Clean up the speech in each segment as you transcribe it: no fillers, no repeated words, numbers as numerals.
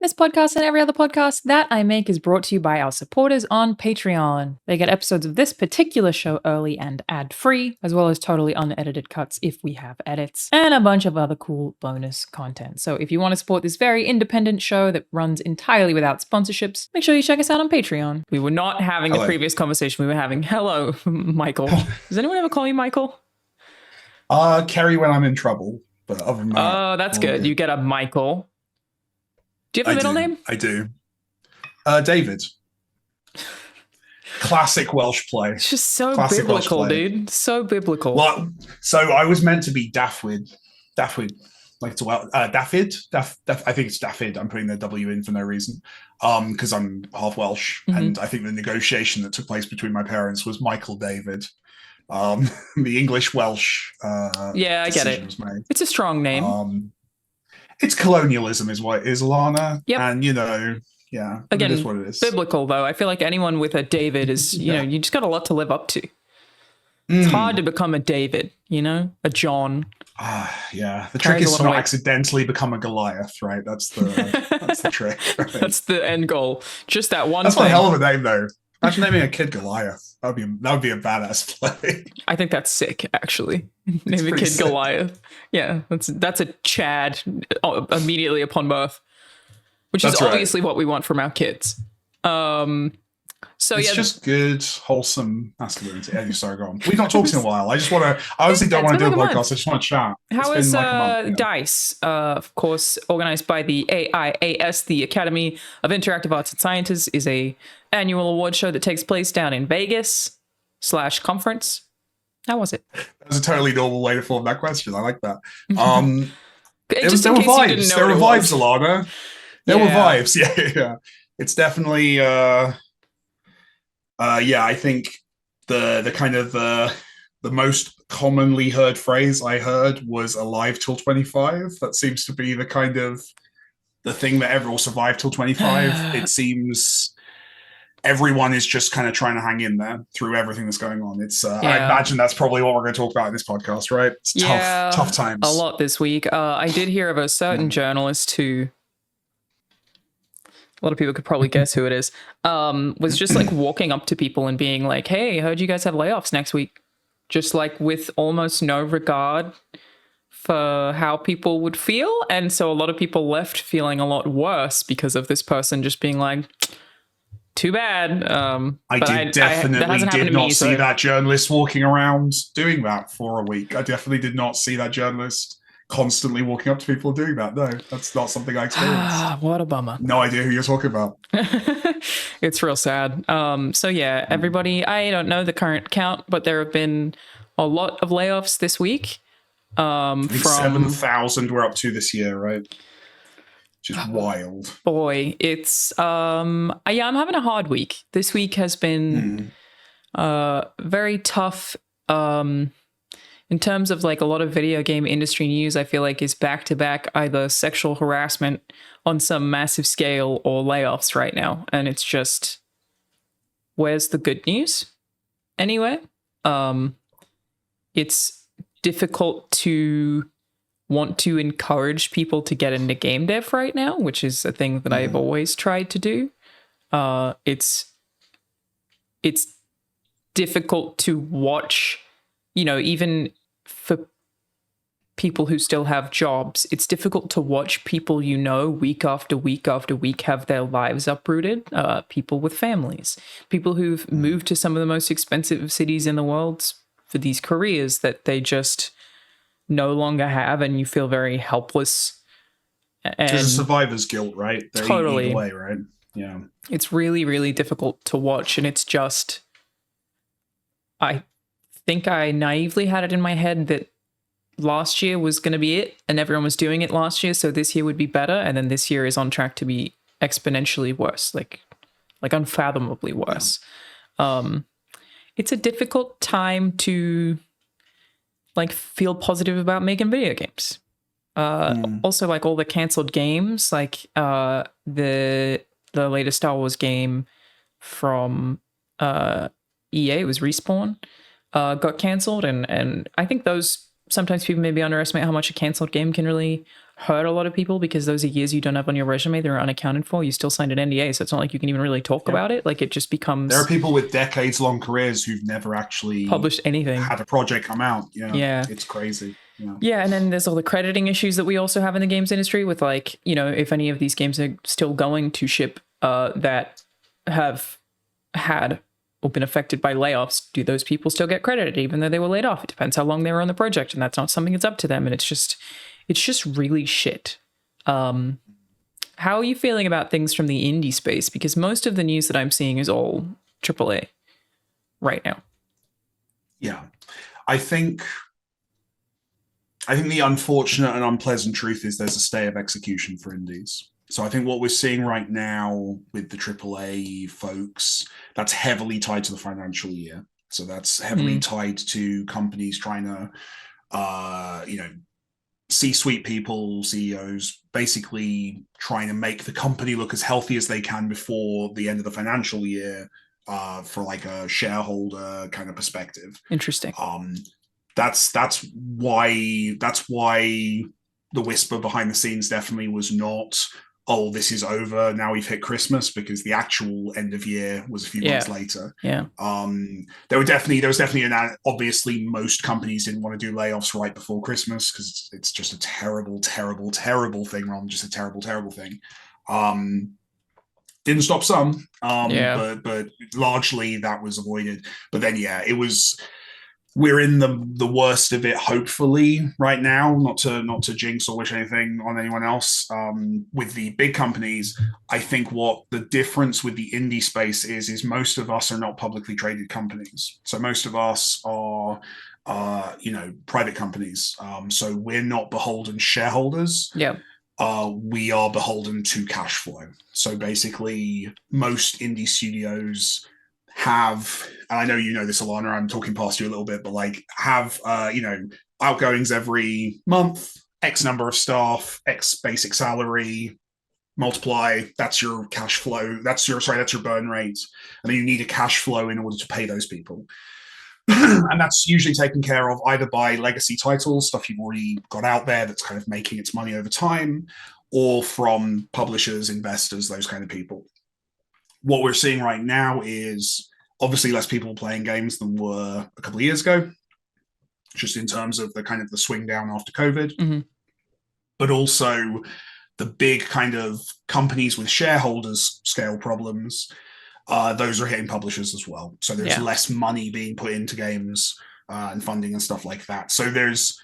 This podcast and every other podcast that I make is brought to you by our supporters on Patreon. They get episodes of this particular show early and ad-free, as well as totally unedited cuts if we have edits, and a bunch of other cool bonus content. So if you want to support this very independent show that runs entirely without sponsorships, make sure you check us out on Patreon. We were not having the previous conversation we were having. Hello, Michael. Does anyone ever call you Michael? Kerry when I'm in trouble, but other than that... Oh, that's good. You get a Michael. Do you have a middle name? I do. David. Classic Welsh play. It's just so biblical, dude. So biblical. Well, so I was meant to be Daffyd. Daffyd. Like it's Daffyd. I think it's Daffyd. I'm putting the W in for no reason. Because I'm half Welsh. Mm-hmm. And I think the negotiation that took place between my parents was Michael David. The English Welsh yeah, I get it. It's a strong name. It's colonialism is what it is, Alanah. Yep. And, yeah, again, it is what it is. Biblical, though. I feel like anyone with a David is, you know, you just got a lot to live up to. It's hard to become a David, a John. Yeah. The trick is to not accidentally become a Goliath, right? That's the trick. Right? That's the end goal. Just that one That's thing. One hell of a name, though. Imagine naming a kid Goliath. That would be a badass play. I think that's sick, actually. Name a kid sick. Goliath. Yeah, that's a Chad immediately upon birth, which is obviously what we want from our kids. It's just good, wholesome masculinity. Anyway, sorry, go on. We've not talked in a while. I honestly don't want to do a podcast. I just want to chat. How is DICE? Of course, organized by the AIAS, the Academy of Interactive Arts and Sciences, is a annual award show that takes place down in Vegas /conference. How was it? That was a totally normal way to form that question. I like that. There were vibes. There were vibes, Alanah. There were vibes. Yeah. It's definitely... I think the kind of the most commonly heard phrase I heard was alive till 25. That seems to be the kind of the thing that everyone will survive till 25. It seems everyone is just kind of trying to hang in there through everything that's going on. It's I imagine that's probably what we're going to talk about in this podcast, right? It's tough times. A lot this week. I did hear of a certain journalist who, a lot of people could probably guess who it is, was just like walking up to people and being like, hey, heard you guys have layoffs next week. Just like with almost no regard for how people would feel. And so a lot of people left feeling a lot worse because of this person just being like, too bad. I did not see that journalist walking around doing that for a week. I definitely did not see that journalist constantly walking up to people doing that. No, that's not something I experienced. What a bummer. No idea who you're talking about. It's real sad. So yeah, everybody, I don't know the current count, but there have been a lot of layoffs this week. From 7,000 we're up to this year, right? Which is wild. Boy, it's I'm having a hard week. This week has been very tough. In terms of like a lot of video game industry news, I feel like is back to back either sexual harassment on some massive scale or layoffs right now. And it's just, where's the good news? Anyway, it's difficult to want to encourage people to get into game dev right now, which is a thing that I've always tried to do. It's difficult to watch, even for people who still have jobs, it's difficult to watch people, week after week after week have their lives uprooted. People with families, people who've moved to some of the most expensive cities in the world for these careers that they just no longer have, and you feel very helpless. And there's a survivor's guilt, right? Totally. Either way, right? Yeah. It's really, really difficult to watch, and it's just, I think I naively had it in my head that last year was going to be it, and everyone was doing it last year, so this year would be better, and then this year is on track to be exponentially worse, like unfathomably worse. It's a difficult time to feel positive about making video games. Also, like all the canceled games, like the latest Star Wars game from EA, was Respawn, got canceled, and I think those sometimes people maybe underestimate how much a cancelled game can really hurt a lot of people, because those are years you don't have on your resume. They're unaccounted for. You still signed an NDA, so it's not like you can even really talk about it. Like, it just becomes... There are people with decades-long careers who've never actually published anything, had a project come out. Yeah. It's crazy. Yeah, and then there's all the crediting issues that we also have in the games industry with, like, if any of these games are still going to ship that have had or been affected by layoffs, do those people still get credited even though they were laid off? It depends how long they were on the project, and that's not something that's up to them, and it's just really shit. How are you feeling about things from the indie space? Because most of the news that I'm seeing is all AAA right now. Yeah, I think the unfortunate and unpleasant truth is there's a stay of execution for indies. So I think what we're seeing right now with the AAA folks, that's heavily tied to the financial year. So that's heavily tied to companies trying to, C-suite people, CEOs, basically trying to make the company look as healthy as they can before the end of the financial year, for like a shareholder kind of perspective. Interesting. That's why the whisper behind the scenes definitely was not, oh, this is over, now we've hit Christmas, because the actual end of year was a few months later. Yeah. There was definitely obviously most companies didn't want to do layoffs right before Christmas, because it's just a terrible, terrible, terrible thing, rather than just a terrible, terrible thing. Didn't stop some, but largely that was avoided. But then, we're in the worst of it, hopefully, right now. Not to jinx or wish anything on anyone else. With the big companies, I think what the difference with the indie space is most of us are not publicly traded companies. So most of us are, private companies. So we're not beholden shareholders. Yeah. We are beholden to cash flow. So basically, most indie studios have, and I know you know this, Alanah, I'm talking past you a little bit, but like have outgoings every month, X number of staff, X basic salary, multiply, that's your cash flow, that's your burn rate, and then you need a cash flow in order to pay those people. And that's usually taken care of either by legacy titles, stuff you've already got out there that's kind of making its money over time, or from publishers, investors, those kind of people. What we're seeing right now is obviously less people playing games than were a couple of years ago, just in terms of the kind of the swing down after COVID, but also the big kind of companies with shareholders scale problems. Those are hitting publishers as well. So there's less money being put into games and funding and stuff like that. So there's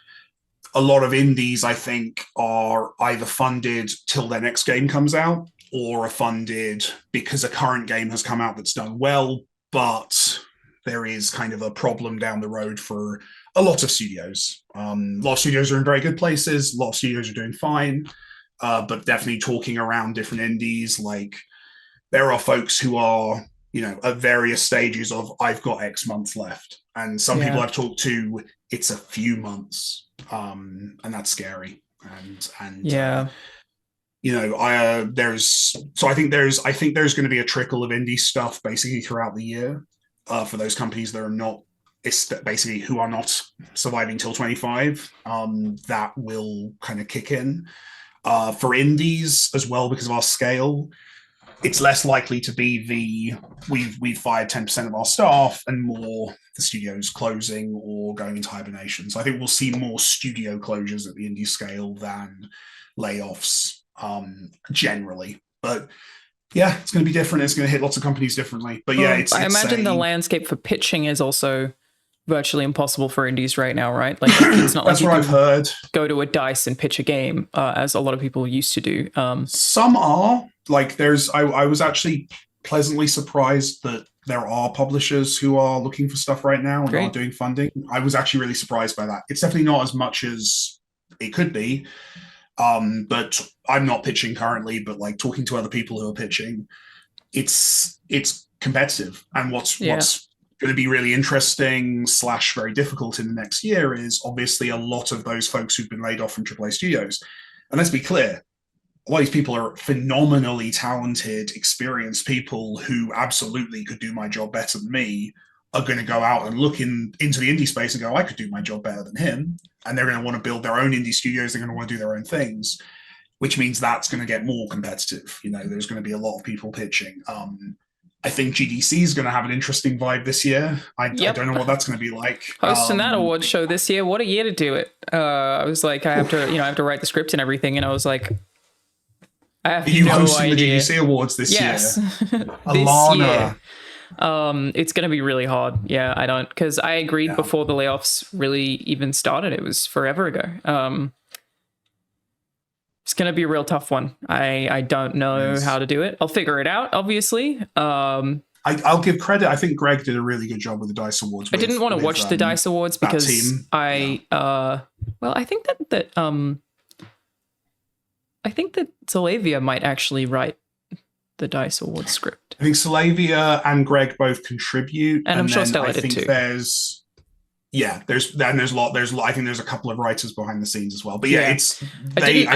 a lot of indies, I think, are either funded till their next game comes out, or are funded because a current game has come out that's done well, but there is kind of a problem down the road for a lot of studios. A lot of studios are in very good places. A lot of studios are doing fine, but definitely talking around different indies, like there are folks who are, at various stages of, I've got X months left. And some people I've talked to, it's a few months, and that's scary. I think there's going to be a trickle of indie stuff basically throughout the year, for those companies that are not, basically who are not surviving till 25, that will kind of kick in. For indies as well, because of our scale, it's less likely to be we've fired 10% of our staff and more the studios closing or going into hibernation. So I think we'll see more studio closures at the indie scale than layoffs, generally. But yeah, it's going to be different. It's going to hit lots of companies differently. But yeah, I imagine the landscape for pitching is also virtually impossible for indies right now, right? Like, it's not that's like what I've heard. Go to a dice and pitch a game, as a lot of people used to do. Some are like, I was actually pleasantly surprised that there are publishers who are looking for stuff right now and are doing funding. I was actually really surprised by that. It's definitely not as much as it could be. But I'm not pitching currently, but like talking to other people who are pitching, it's competitive. And what's going to be really interesting / very difficult in the next year is obviously a lot of those folks who've been laid off from AAA studios. And let's be clear, a lot of these people are phenomenally talented, experienced people who absolutely could do my job better than me, are going to go out and look into the indie space and go, I could do my job better than him. And they're going to want to build their own indie studios. They're going to want to do their own things, which means that's going to get more competitive. There's going to be a lot of people pitching. I think GDC is going to have an interesting vibe this year. I don't know what that's going to be like. Hosting that award show this year, what a year to do it. I was like, I have to write the script and everything. And I was like, I have you no hosting idea. the GDC awards this year? This Alanah. year. It's going to be really hard. Yeah, because I agreed before the layoffs really even started. It was forever ago. It's going to be a real tough one. I don't know how to do it. I'll figure it out, obviously. I'll give credit. I think Greg did a really good job with the DICE Awards. I didn't want to watch the DICE Awards because I think that Zalavia might actually write the DICE Awards script. I think Salavia and Greg both contribute, and I'm sure Stella did too. I think there's a couple of writers behind the scenes as well. But I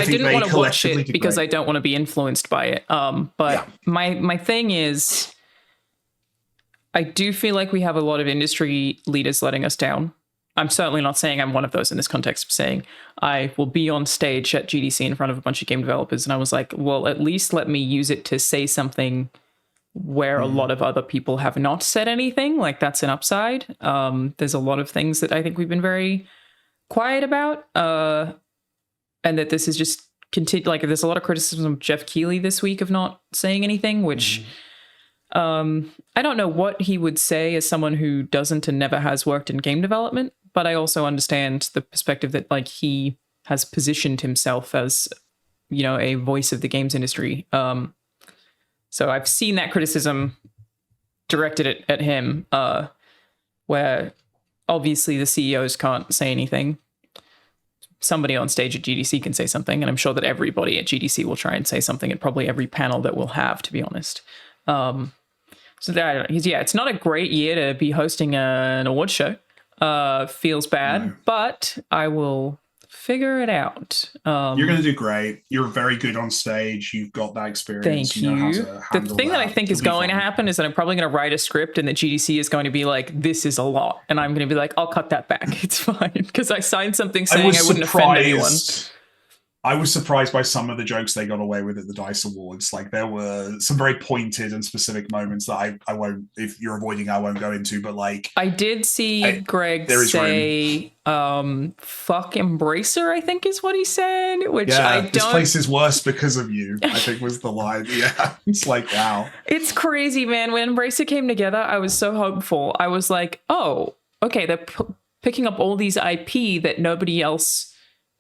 didn't want to watch it because I don't want to be influenced by it. But my thing is, I do feel like we have a lot of industry leaders letting us down. I'm certainly not saying I'm one of those in this context. I'm saying I will be on stage at GDC in front of a bunch of game developers. And I was like, well, at least let me use it to say something where a lot of other people have not said anything. Like, that's an upside. There's a lot of things that I think we've been very quiet about. And that this is just continued. Like, there's a lot of criticism of Jeff Keighley this week of not saying anything, which I don't know what he would say as someone who doesn't and never has worked in game development. But I also understand the perspective that, like, he has positioned himself as, a voice of the games industry. So I've seen that criticism directed at him, where obviously the CEOs can't say anything. Somebody on stage at GDC can say something, and I'm sure that everybody at GDC will try and say something at probably every panel that we'll have, to be honest. It's not a great year to be hosting an award show. Feels bad, but I will figure it out. You're going to do great. You're very good on stage. You've got that experience. Thank you. The thing that I think is going to happen is that I'm probably going to write a script and the GDC is going to be like, this is a lot. And I'm going to be like, I'll cut that back. It's fine. Because I signed something saying I wouldn't offend anyone. I was surprised by some of the jokes they got away with at the DICE Awards. Like, there were some very pointed and specific moments that I won't, if you're avoiding, I won't go into, but like... I did see Greg say, fuck Embracer, I think is what he said, which I don't... This place is worse because of you, I think was the line. Yeah, it's like, wow. It's crazy, man. When Embracer came together, I was so hopeful. I was like, oh, okay, they're picking up all these IP that nobody else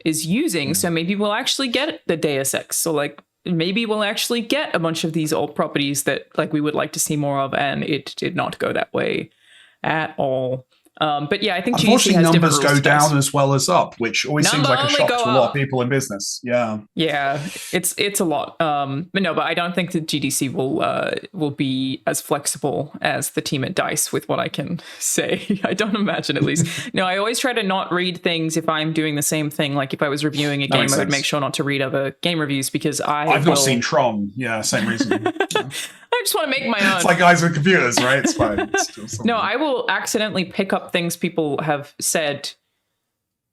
is using, so maybe we'll actually get the Deus Ex. So like maybe we'll actually get a bunch of these old properties that like we would like to see more of, and it did not go that way at all. But yeah, I think GDC has numbers go down as well as up, which always seems like a shock to a lot of people in business. Yeah, it's a lot. But I don't think that GDC will be as flexible as the team at DICE with what I can say. I don't imagine, at least. No, I always try to not read things if I'm doing the same thing. Like if I was reviewing a game, I would make sure not to read other game reviews because I've not seen Tron. Yeah, same reason. Yeah. I just want to make my own. It's like guys with computers, right? It's fine. No, I will accidentally pick up things people have said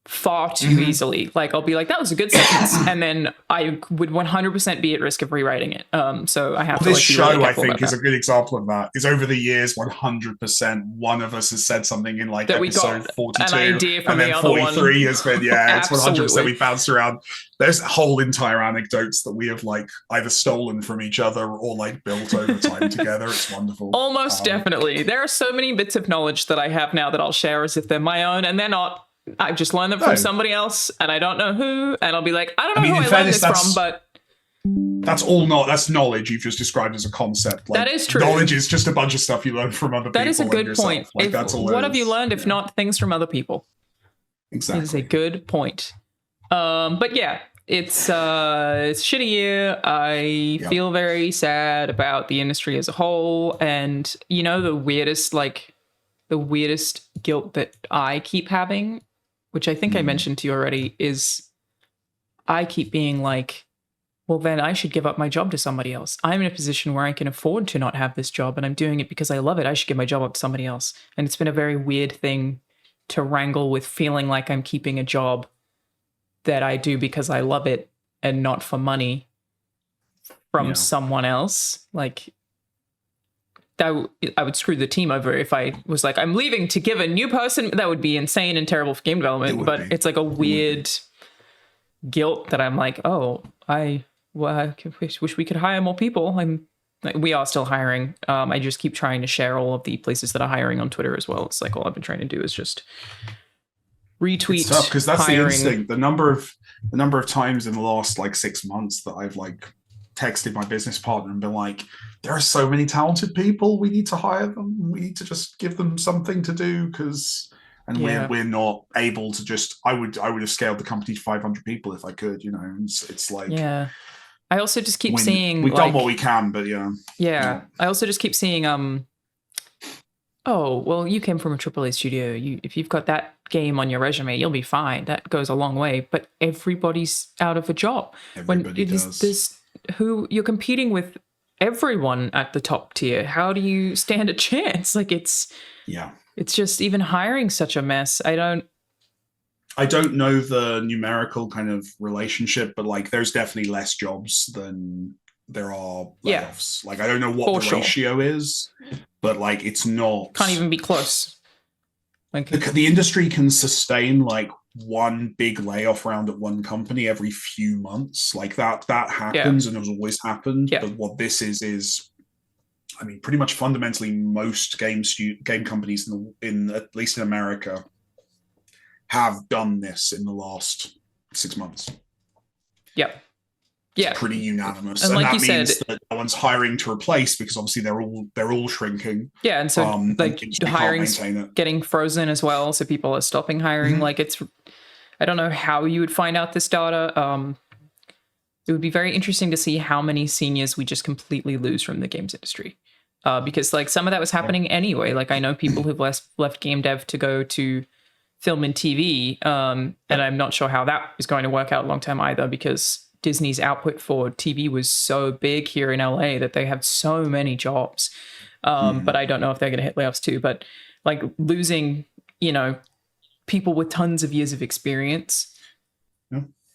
far too easily. Like I'll be like, that was a good sentence, and then I would 100% be at risk of rewriting it. So I have to. This show, I think, is a good example of that. Is over the years, 100%, one of us has said something in like episode 42, and then 43 has been it's 100% we bounced around. There's whole entire anecdotes that we have like either stolen from each other or like built over time together. It's wonderful. Almost definitely. There are so many bits of knowledge that I have now that I'll share as if they're my own, and they're not. I just learned them from somebody else, and I don't know who, and I'll be like, I don't know who I learned this from, but... That's knowledge you've just described as a concept. Like, that is true. Knowledge is just a bunch of stuff you learn from other people. That is a good point. Like, that's all what have you learned if not things from other people? Exactly. It is a good point. But yeah, it's a shitty year. I feel very sad about the industry as a whole, and the weirdest guilt that I keep having, which I think I mentioned to you already, is I keep being like, well, then I should give up my job to somebody else. I'm in a position where I can afford to not have this job and I'm doing it because I love it. I should give my job up to somebody else. And it's been a very weird thing to wrangle with, feeling like I'm keeping a job that I do because I love it and not for money from someone else. Like, that I would screw the team over if I was like, I'm leaving to give a new person. That would be insane and terrible for game development. But it's like a weird guilt that I'm like, oh, I wish we could hire more people. We are still hiring. I just keep trying to share all of the places that are hiring on Twitter as well. It's like all I've been trying to do is just retweet. It's tough because that's hiring. the instinct. The number of times in the last like 6 months that I've like texted my business partner and been like, there are so many talented people. We need to hire them. We need to just give them something to do we're not able to just. I would have scaled the company to 500 people if I could. It's like I also just keep seeing we've done what we can, but I also just keep seeing oh, well, you came from a AAA studio. If you've got that game on your resume, you'll be fine. That goes a long way. But everybody's out of a job. Everybody does. There's who you're competing with, everyone at the top tier. How do you stand a chance? Like, it's just even hiring such a mess. I don't know the numerical kind of relationship, but like there's definitely less jobs than there are layoffs. Like, I don't know what the ratio is, but like it's not. Can't even be close. Like, the industry can sustain like one big layoff round at one company every few months. Like that happens and has always happened. But what this is, I mean, pretty much fundamentally most game companies in at least in America have done this in the last 6 months. Yep. It's pretty unanimous, and like that you means said, that no one's hiring to replace because obviously they're all shrinking. Yeah, and so like hiring's getting frozen as well, so people are stopping hiring. Mm-hmm. Like, I don't know how you would find out this data. It would be very interesting to see how many seniors we just completely lose from the games industry, because like some of that was happening anyway. Like, I know people who've left game dev to go to film and TV, and I'm not sure how that is going to work out long term either, because Disney's output for TV was so big here in LA that they have so many jobs. But I don't know if they're going to hit layoffs too. But like losing, people with tons of years of experience,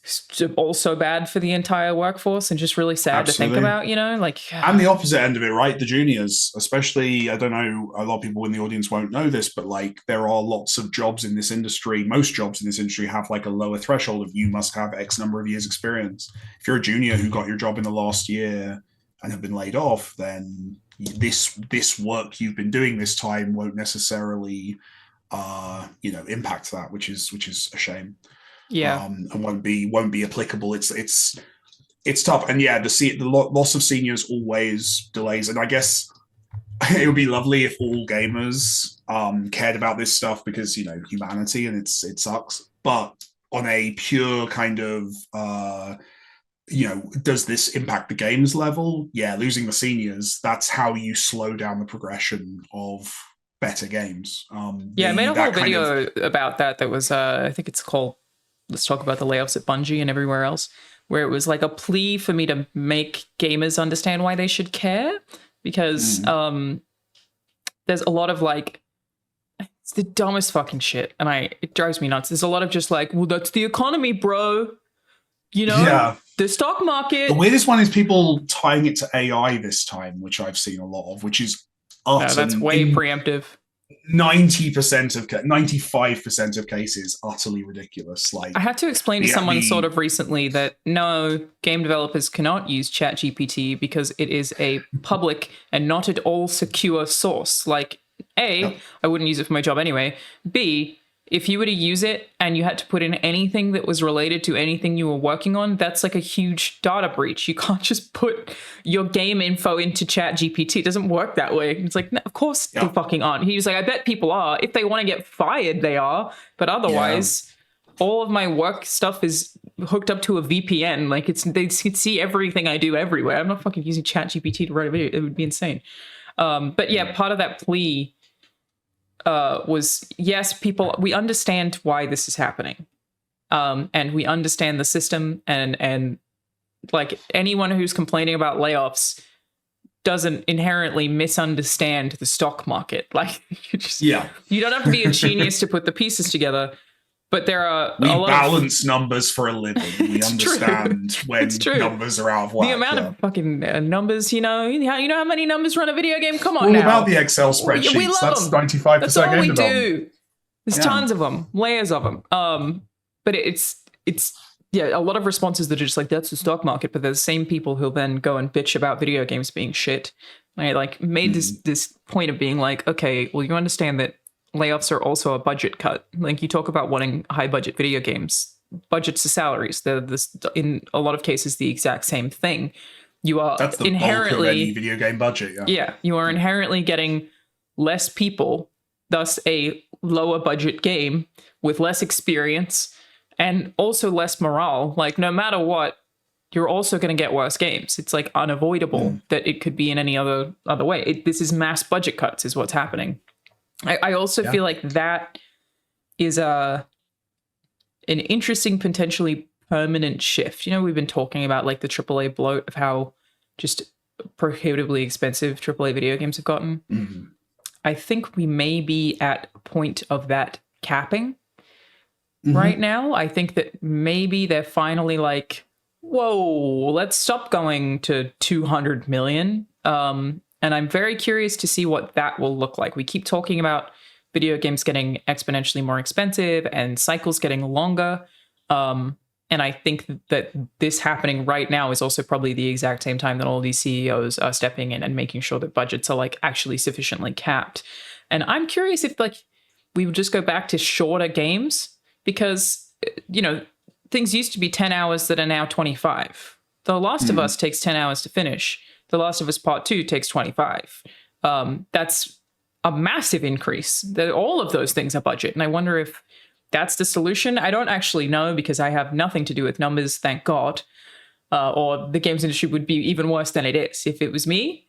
it's also bad for the entire workforce and just really sad to think about, And the opposite end of it, right? The juniors, especially, I don't know, a lot of people in the audience won't know this, but like there are lots of jobs in this industry. Most jobs in this industry have like a lower threshold of you must have X number of years experience. If you're a junior who got your job in the last year and have been laid off, then this work you've been doing this time won't necessarily impact that, which is a shame. And won't be applicable. It's tough, and the loss of seniors always delays. And I guess it would be lovely if all gamers cared about this stuff, because humanity, and it sucks. But on a pure kind of does this impact the games level? Yeah, losing the seniors, that's how you slow down the progression of better games. I made a whole video about that was I think it's called Let's Talk About the Layoffs at Bungie and Everywhere Else, where it was like a plea for me to make gamers understand why they should care, because there's a lot of like, it's the dumbest fucking shit, and it drives me nuts. There's a lot of just like, well, that's the economy, bro. The stock market. The weirdest one is people tying it to AI this time, which I've seen a lot of, which is that's way preemptive. 95% of cases utterly ridiculous. Like, I had to explain to someone sort of recently that no, game developers cannot use ChatGPT because it is a public and not at all secure source. Like, I wouldn't use it for my job anyway. B, if you were to use it and you had to put in anything that was related to anything you were working on, that's like a huge data breach. You can't just put your game info into ChatGPT. It doesn't work that way. It's like, no, of course they fucking aren't. He was like, I bet people are. If they want to get fired, they are. But otherwise, all of my work stuff is hooked up to a VPN. Like, they could see everything I do everywhere. I'm not fucking using ChatGPT to write a video. It would be insane. But part of that plea was, yes, people, we understand why this is happening. And we understand the system and like anyone who's complaining about layoffs doesn't inherently misunderstand the stock market. Like you don't have to be a genius to put the pieces together. But there are we a lot balance numbers for a living. We understand when numbers are out of whack. The amount of fucking numbers, you know how many numbers run a video game? Come on, all now. About the Excel spreadsheets. We love That's them. 95% That's all game we development. do. There's tons of them, layers of them. But it's a lot of responses that are just like, that's the stock market. But there's the same people who'll then go and bitch about video games being shit. I like made this point of being like, okay, well, you understand that layoffs are also a budget cut. Like, you talk about wanting high budget video games, budgets to salaries. They're this, in a lot of cases, the exact same thing. You are That's the inherently bulk of any video game budget. Yeah, you are inherently getting less people, thus a lower budget game with less experience and also less morale. Like, no matter what, you're also going to get worse games. It's like unavoidable that it could be in any other way. This is mass budget cuts is what's happening. I also feel like that is an interesting, potentially permanent shift. You know, we've been talking about like the AAA bloat of how just prohibitively expensive AAA video games have gotten. Mm-hmm. I think we may be at a point of that capping right now. I think that maybe they're finally like, whoa, let's stop going to 200 million. And I'm very curious to see what that will look like. We keep talking about video games getting exponentially more expensive and cycles getting longer. And I think that this happening right now is also probably the exact same time that all these CEOs are stepping in and making sure that budgets are like actually sufficiently capped. And I'm curious if like we would just go back to shorter games, because, you know, things used to be 10 hours that are now 25. The Last of Us takes 10 hours to finish. The Last of Us Part 2 takes 25. That's a massive increase. All of those things are budget. And I wonder if that's the solution. I don't actually know, because I have nothing to do with numbers, thank God. Or the games industry would be even worse than it is. If it was me,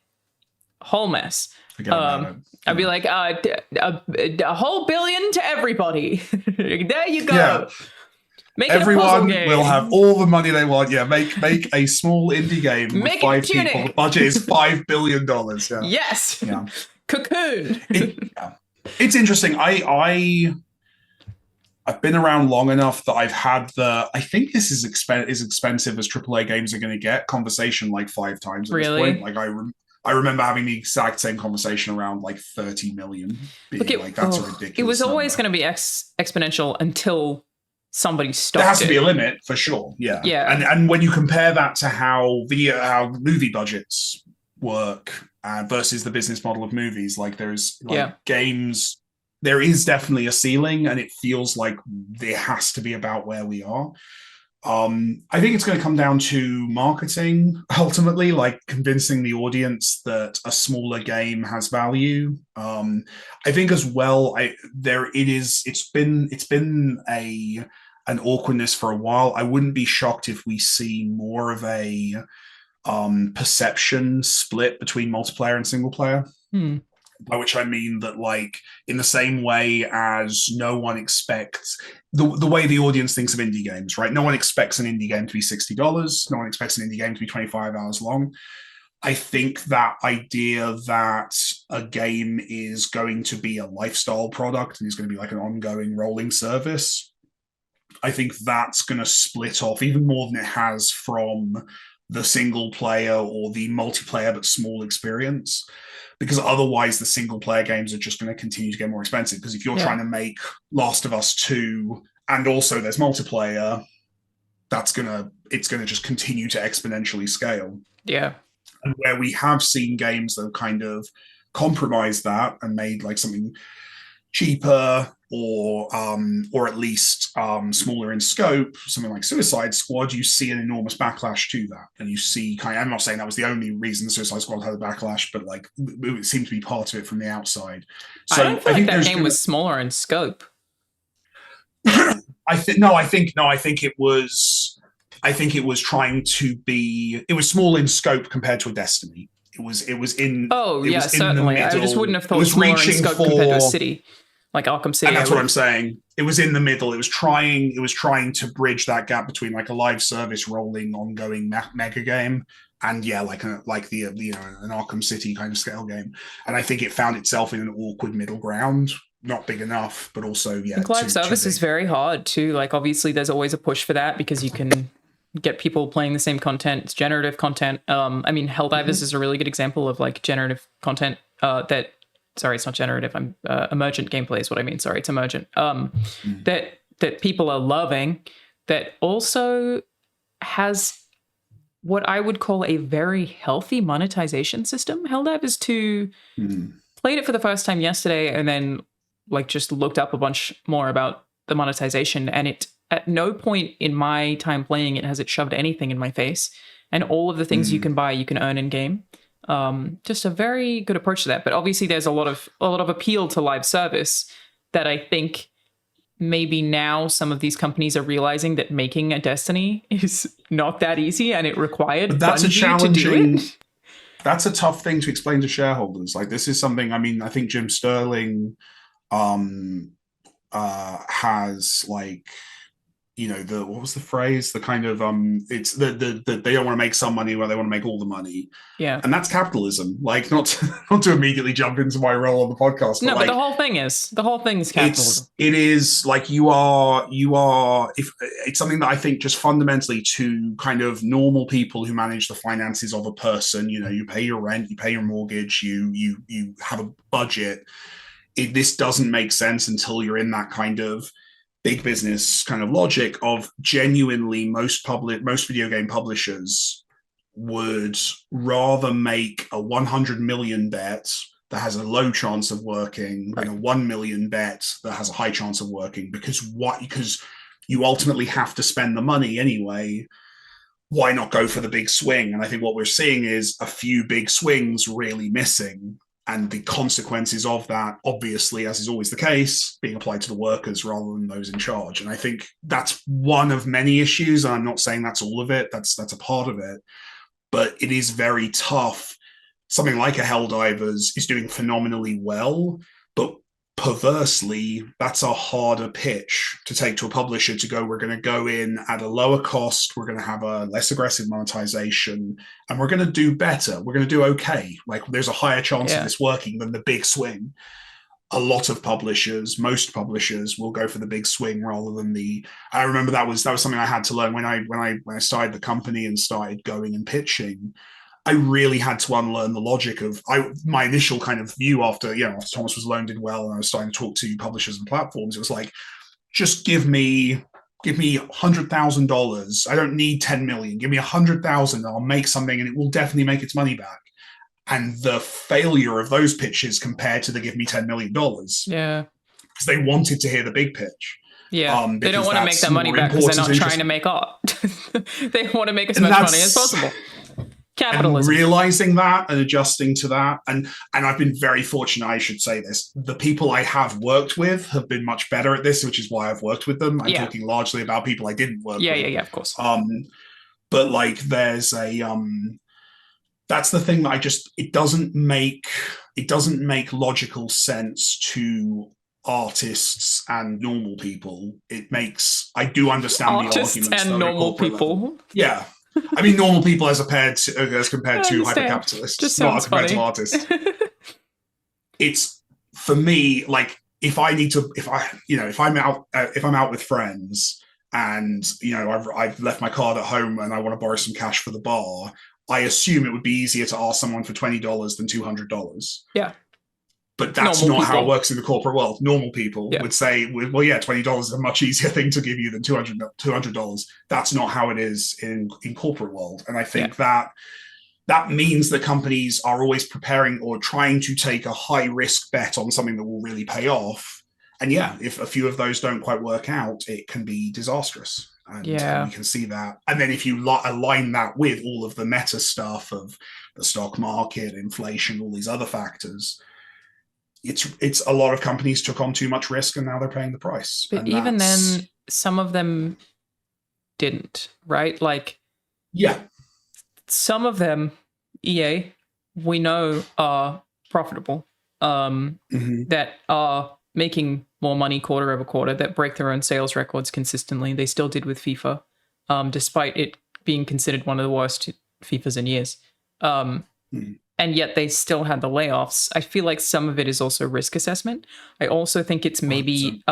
whole mess. I'd be like, a whole billion to everybody. There you go. Yeah. Everyone will have all the money they want. Yeah, make a small indie game with 5 people. The budget is $5 billion. Yeah. Yes. Yeah. Cocoon. It's interesting. I've been around long enough that I've had I think this is expensive as AAA games are going to get conversation like 5 times at this point. Like I remember having the exact same conversation around like 30 million. That's a ridiculous. It was always going to be exponential until somebody stopped. There has to be a limit for sure. Yeah. And when you compare that to how movie budgets work versus the business model of movies, like there's games, there is definitely a ceiling, and it feels like there has to be about where we are. I think it's going to come down to marketing ultimately, like convincing the audience that a smaller game has value. I think as well, it's been an awkwardness for a while. I wouldn't be shocked if we see more of a perception split between multiplayer and single player. By which I mean that, like, in the same way as no one expects the way the audience thinks of indie games, right? No one expects an indie game to be $60. No one expects an indie game to be 25 hours long. I think that idea that a game is going to be a lifestyle product and is going to be like an ongoing rolling service, I think that's going to split off even more than it has from the single player or the multiplayer but small experience. Because otherwise the single player games are just going to continue to get more expensive. Because if you're trying to make Last of Us 2 and also there's multiplayer, it's going to just continue to exponentially scale. Yeah. And where we have seen games that have kind of compromised that and made like something cheaper or at least smaller in scope, something like Suicide Squad, you see an enormous backlash to that. And you see I'm not saying that was the only reason Suicide Squad had a backlash, but like it seemed to be part of it from the outside. So I don't feel like that game was smaller in scope. I think it was trying to be. It was small in scope compared to a Destiny. It was in. Oh yeah, certainly. I just wouldn't have thought smaller in scope compared to a City. Like Arkham City. And that's what I'm saying. It was in the middle. It was trying to bridge that gap between like a live service rolling ongoing mega game and like an Arkham City kind of scale game. And I think it found itself in an awkward middle ground. Not big enough, but also I think live service is very hard too. Like obviously there's always a push for that because you can get people playing the same content. It's generative content. I mean, Helldivers is a really good example of like generative content sorry, it's not generative. Emergent gameplay is what I mean. Sorry, it's emergent. That people are loving, that also has what I would call a very healthy monetization system. Helldivers 2 played it for the first time yesterday and then like just looked up a bunch more about the monetization, and it at no point in my time playing it has it shoved anything in my face, and all of the things you can buy you can earn in game. Just a very good approach to that. But obviously there's a lot of appeal to live service that I think maybe now some of these companies are realizing that making a Destiny is not that easy and it required but that's Bungie to do it. That's a tough thing to explain to shareholders. Like this is something, I mean, I think Jim Sterling has like, what was the phrase? The kind of it's the they don't want to make some money where they want to make all the money. Yeah. And that's capitalism. Like not to immediately jump into my role on the podcast. No, but the whole thing is capitalism. It is like you are if it's something that I think just fundamentally to kind of normal people who manage the finances of a person, you pay your rent, you pay your mortgage, you have a budget. This doesn't make sense until you're in that kind of big business kind of logic of genuinely most video game publishers would rather make a 100 million bet that has a low chance of working than a 1 million bet that has a high chance of working, because you ultimately have to spend the money anyway. Why not go for the big swing? And I think what we're seeing is a few big swings really missing. And the consequences of that, obviously, as is always the case, being applied to the workers rather than those in charge. And I think that's one of many issues. I'm not saying that's all of it. That's a part of it. But it is very tough. Something like a Helldivers is doing phenomenally well, but perversely, that's a harder pitch to take to a publisher to go, we're going to go in at a lower cost, we're going to have a less aggressive monetization, and we're going to do better. We're going to do okay. Like there's a higher chance of this working than the big swing. A lot of publishers, most publishers will go for the big swing rather than I remember that was something I had to learn when I started the company and started going and pitching. I really had to unlearn the logic of my initial kind of view after Thomas Was Alone did well and I was starting to talk to publishers and platforms. It was like, just give me $100,000. I don't need 10 million. Give me 100,000 and I'll make something and it will definitely make its money back. And the failure of those pitches compared to the give me $10 million. Yeah. Because they wanted to hear the big pitch. Yeah, they don't want to make that money back because they're not trying to make art. They want to make as much money as possible. Capitalism. And realizing that and adjusting to that, and I've been very fortunate, I should say this, the people I have worked with have been much better at this, which is why I've worked with them. I'm talking largely about people I didn't work with. Yeah, of course. But like there's that's the thing that it doesn't make logical sense to artists and normal people. I do understand artists the arguments and normal people level. Yeah. I mean, normal people as compared to hypercapitalists, just not as compared to artists. It's for me like if I'm out with friends and I've left my card at home and I want to borrow some cash for the bar, I assume it would be easier to ask someone for $20 than $200. Yeah. But that's not how it works in the corporate world. Normal people would say, well, yeah, $20 is a much easier thing to give you than $200. That's not how it is in corporate world. And I think that means that companies are always preparing or trying to take a high risk bet on something that will really pay off. And if a few of those don't quite work out, it can be disastrous. And we can see that. And then if you align that with all of the meta stuff of the stock market, inflation, all these other factors, it's a lot of companies took on too much risk and now they're paying the price. But even then, some of them didn't, right? Like, some of them, EA, we know are profitable, that are making more money quarter over quarter, that break their own sales records consistently. They still did with FIFA, despite it being considered one of the worst FIFAs in years. And yet they still had the layoffs. I feel like some of it is also risk assessment. I also think it's maybe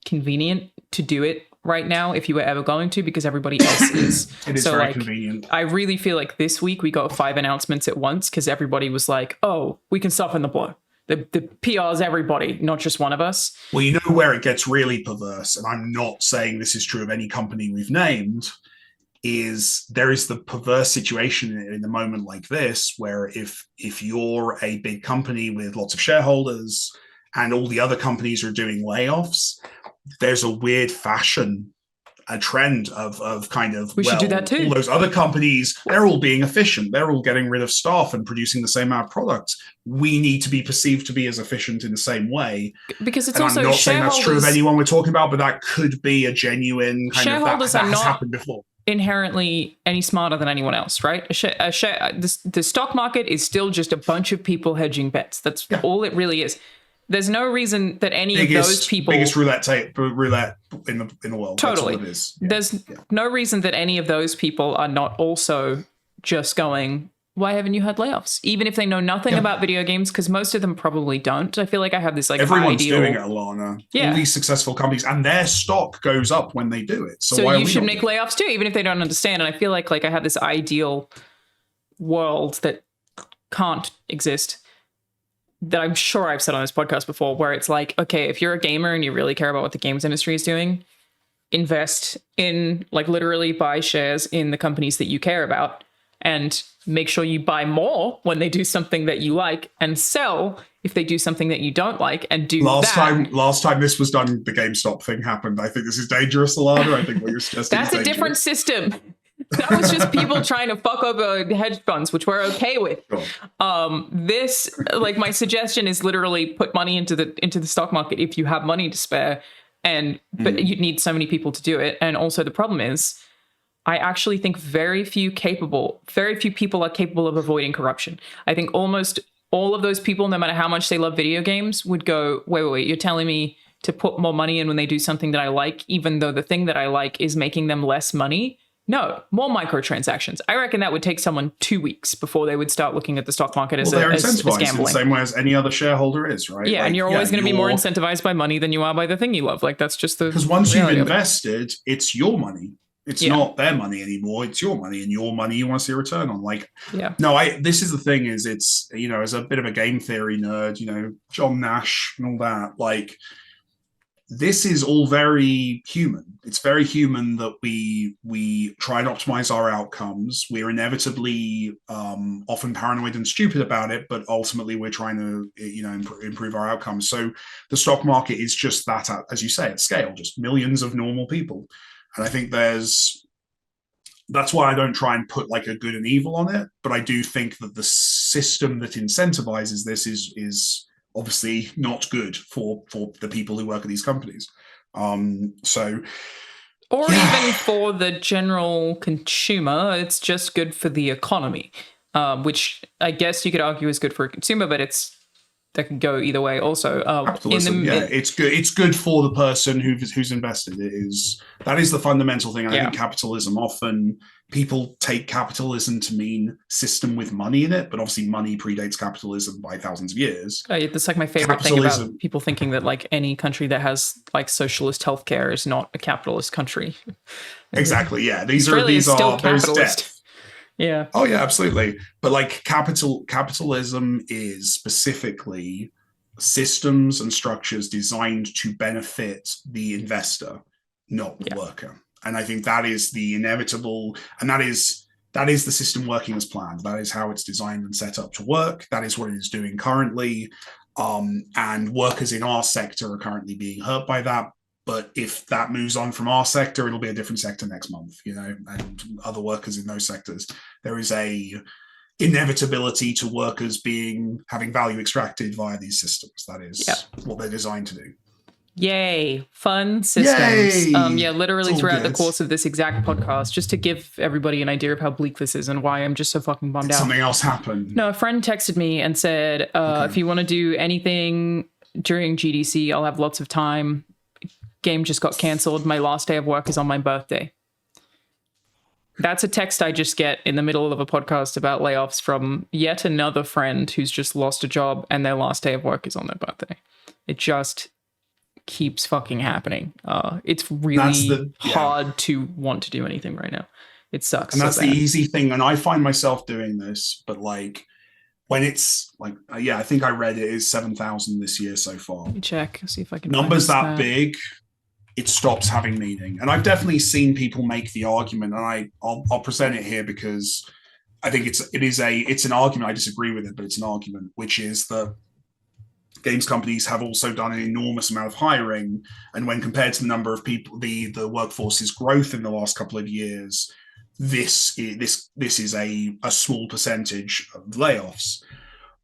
convenient to do it right now if you were ever going to, because everybody else is. It is very convenient. I really feel like this week we got 5 announcements at once because everybody was like, oh, we can soften the blow. The PR's everybody, not just one of us. Well, you know where it gets really perverse, and I'm not saying this is true of any company we've named, is there is the perverse situation in a moment like this where if you're a big company with lots of shareholders and all the other companies are doing layoffs, there's a weird fashion, a trend of kind of, we should do that too. All those other companies, they're all being efficient. They're all getting rid of staff and producing the same amount of products. We need to be perceived to be as efficient in the same way. Because it's and also I'm not saying that's true of anyone we're talking about, but that could be a genuine kind of that has happened before. Inherently any smarter than anyone else, right? The stock market is still just a bunch of people hedging bets. That's all it really is. There's no reason that any of those people... Biggest roulette in the world. Totally. That's all it is. Yeah. There's no reason that any of those people are not also just going, why haven't you had layoffs? Even if they know nothing about video games, because most of them probably don't. I feel like I have this everyone's doing it, Alanah. Yeah. All these successful companies, and their stock goes up when they do it. So why you should make layoffs too, even if they don't understand. And I feel like I have this ideal world that can't exist, that I'm sure I've said on this podcast before, where it's like, okay, if you're a gamer and you really care about what the games industry is doing, invest in, literally buy shares in the companies that you care about, and make sure you buy more when they do something that you like, and sell if they do something that you don't like, and do last time this was done, the GameStop thing happened. I think this is dangerous, Alanah. I think what you're suggesting That's a different system. That was just people trying to fuck over hedge funds, which we're okay with. Sure. This, my suggestion is literally put money into the stock market if you have money to spare, but you need so many people to do it. And also the problem is, I actually think very few people are capable of avoiding corruption. I think almost all of those people, no matter how much they love video games, would go, wait, you're telling me to put more money in when they do something that I like, even though the thing that I like is making them less money? No, more microtransactions. I reckon that would take someone 2 weeks before they would start looking at the stock market as they're as incentivized gambling. In the same way as any other shareholder is, right? Yeah, and you're always going to be more incentivized by money than you are by the thing you love. That's just the because once you've invested, it's your money. It's not their money anymore. It's your money, and your money you want to see a return on. This is the thing. Is it's as a bit of a game theory nerd, John Nash and all that. This is all very human. It's very human that we try and optimize our outcomes. We're inevitably often paranoid and stupid about it, but ultimately we're trying to improve our outcomes. So the stock market is just that, as you say, at scale, just millions of normal people. And I think that's why I don't try and put a good and evil on it. But I do think that the system that incentivizes this is obviously not good for the people who work at these companies. Even for the general consumer, it's just good for the economy, which I guess you could argue is good for a consumer, but that can go either way also. Capitalism, it's good. It's good for the person who's invested. That is the fundamental thing. I think capitalism, often people take capitalism to mean system with money in it, but obviously money predates capitalism by thousands of years. That's my favorite thing about people thinking that any country that has socialist healthcare is not a capitalist country. Exactly. Yeah. These Australia are there's depth. Yeah. Oh yeah, absolutely. But capitalism is specifically systems and structures designed to benefit the investor, not the worker. And I think that is the inevitable, and that is the system working as planned. That is how it's designed and set up to work. That is what it is doing currently. And workers in our sector are currently being hurt by that. But if that moves on from our sector, it'll be a different sector next month, and other workers in those sectors. There is a inevitability to workers having value extracted via these systems. That is what they're designed to do. Yay, fun systems. Yay! Literally throughout the course of this exact podcast, just to give everybody an idea of how bleak this is and why I'm just so fucking bummed out. Something else happened. No, a friend texted me and said, if you want to do anything during GDC, I'll have lots of time. Game just got cancelled. My last day of work is on my birthday. That's a text I just get in the middle of a podcast about layoffs from yet another friend who's just lost a job and their last day of work is on their birthday. It just keeps fucking happening. It's really hard to want to do anything right now. It sucks. And that's the easy thing. And I find myself doing this, but like when it's like, I think I read it is 7,000 this year so far. Let me check, see if I can. Numbers that big, it stops having meaning. And I've definitely seen people make the argument, and I'll present it here because I think it's an argument. I disagree with it, but it's an argument, which is that games companies have also done an enormous amount of hiring, and when compared to the number of people, the workforce's growth in the last couple of years, this is a small percentage of layoffs,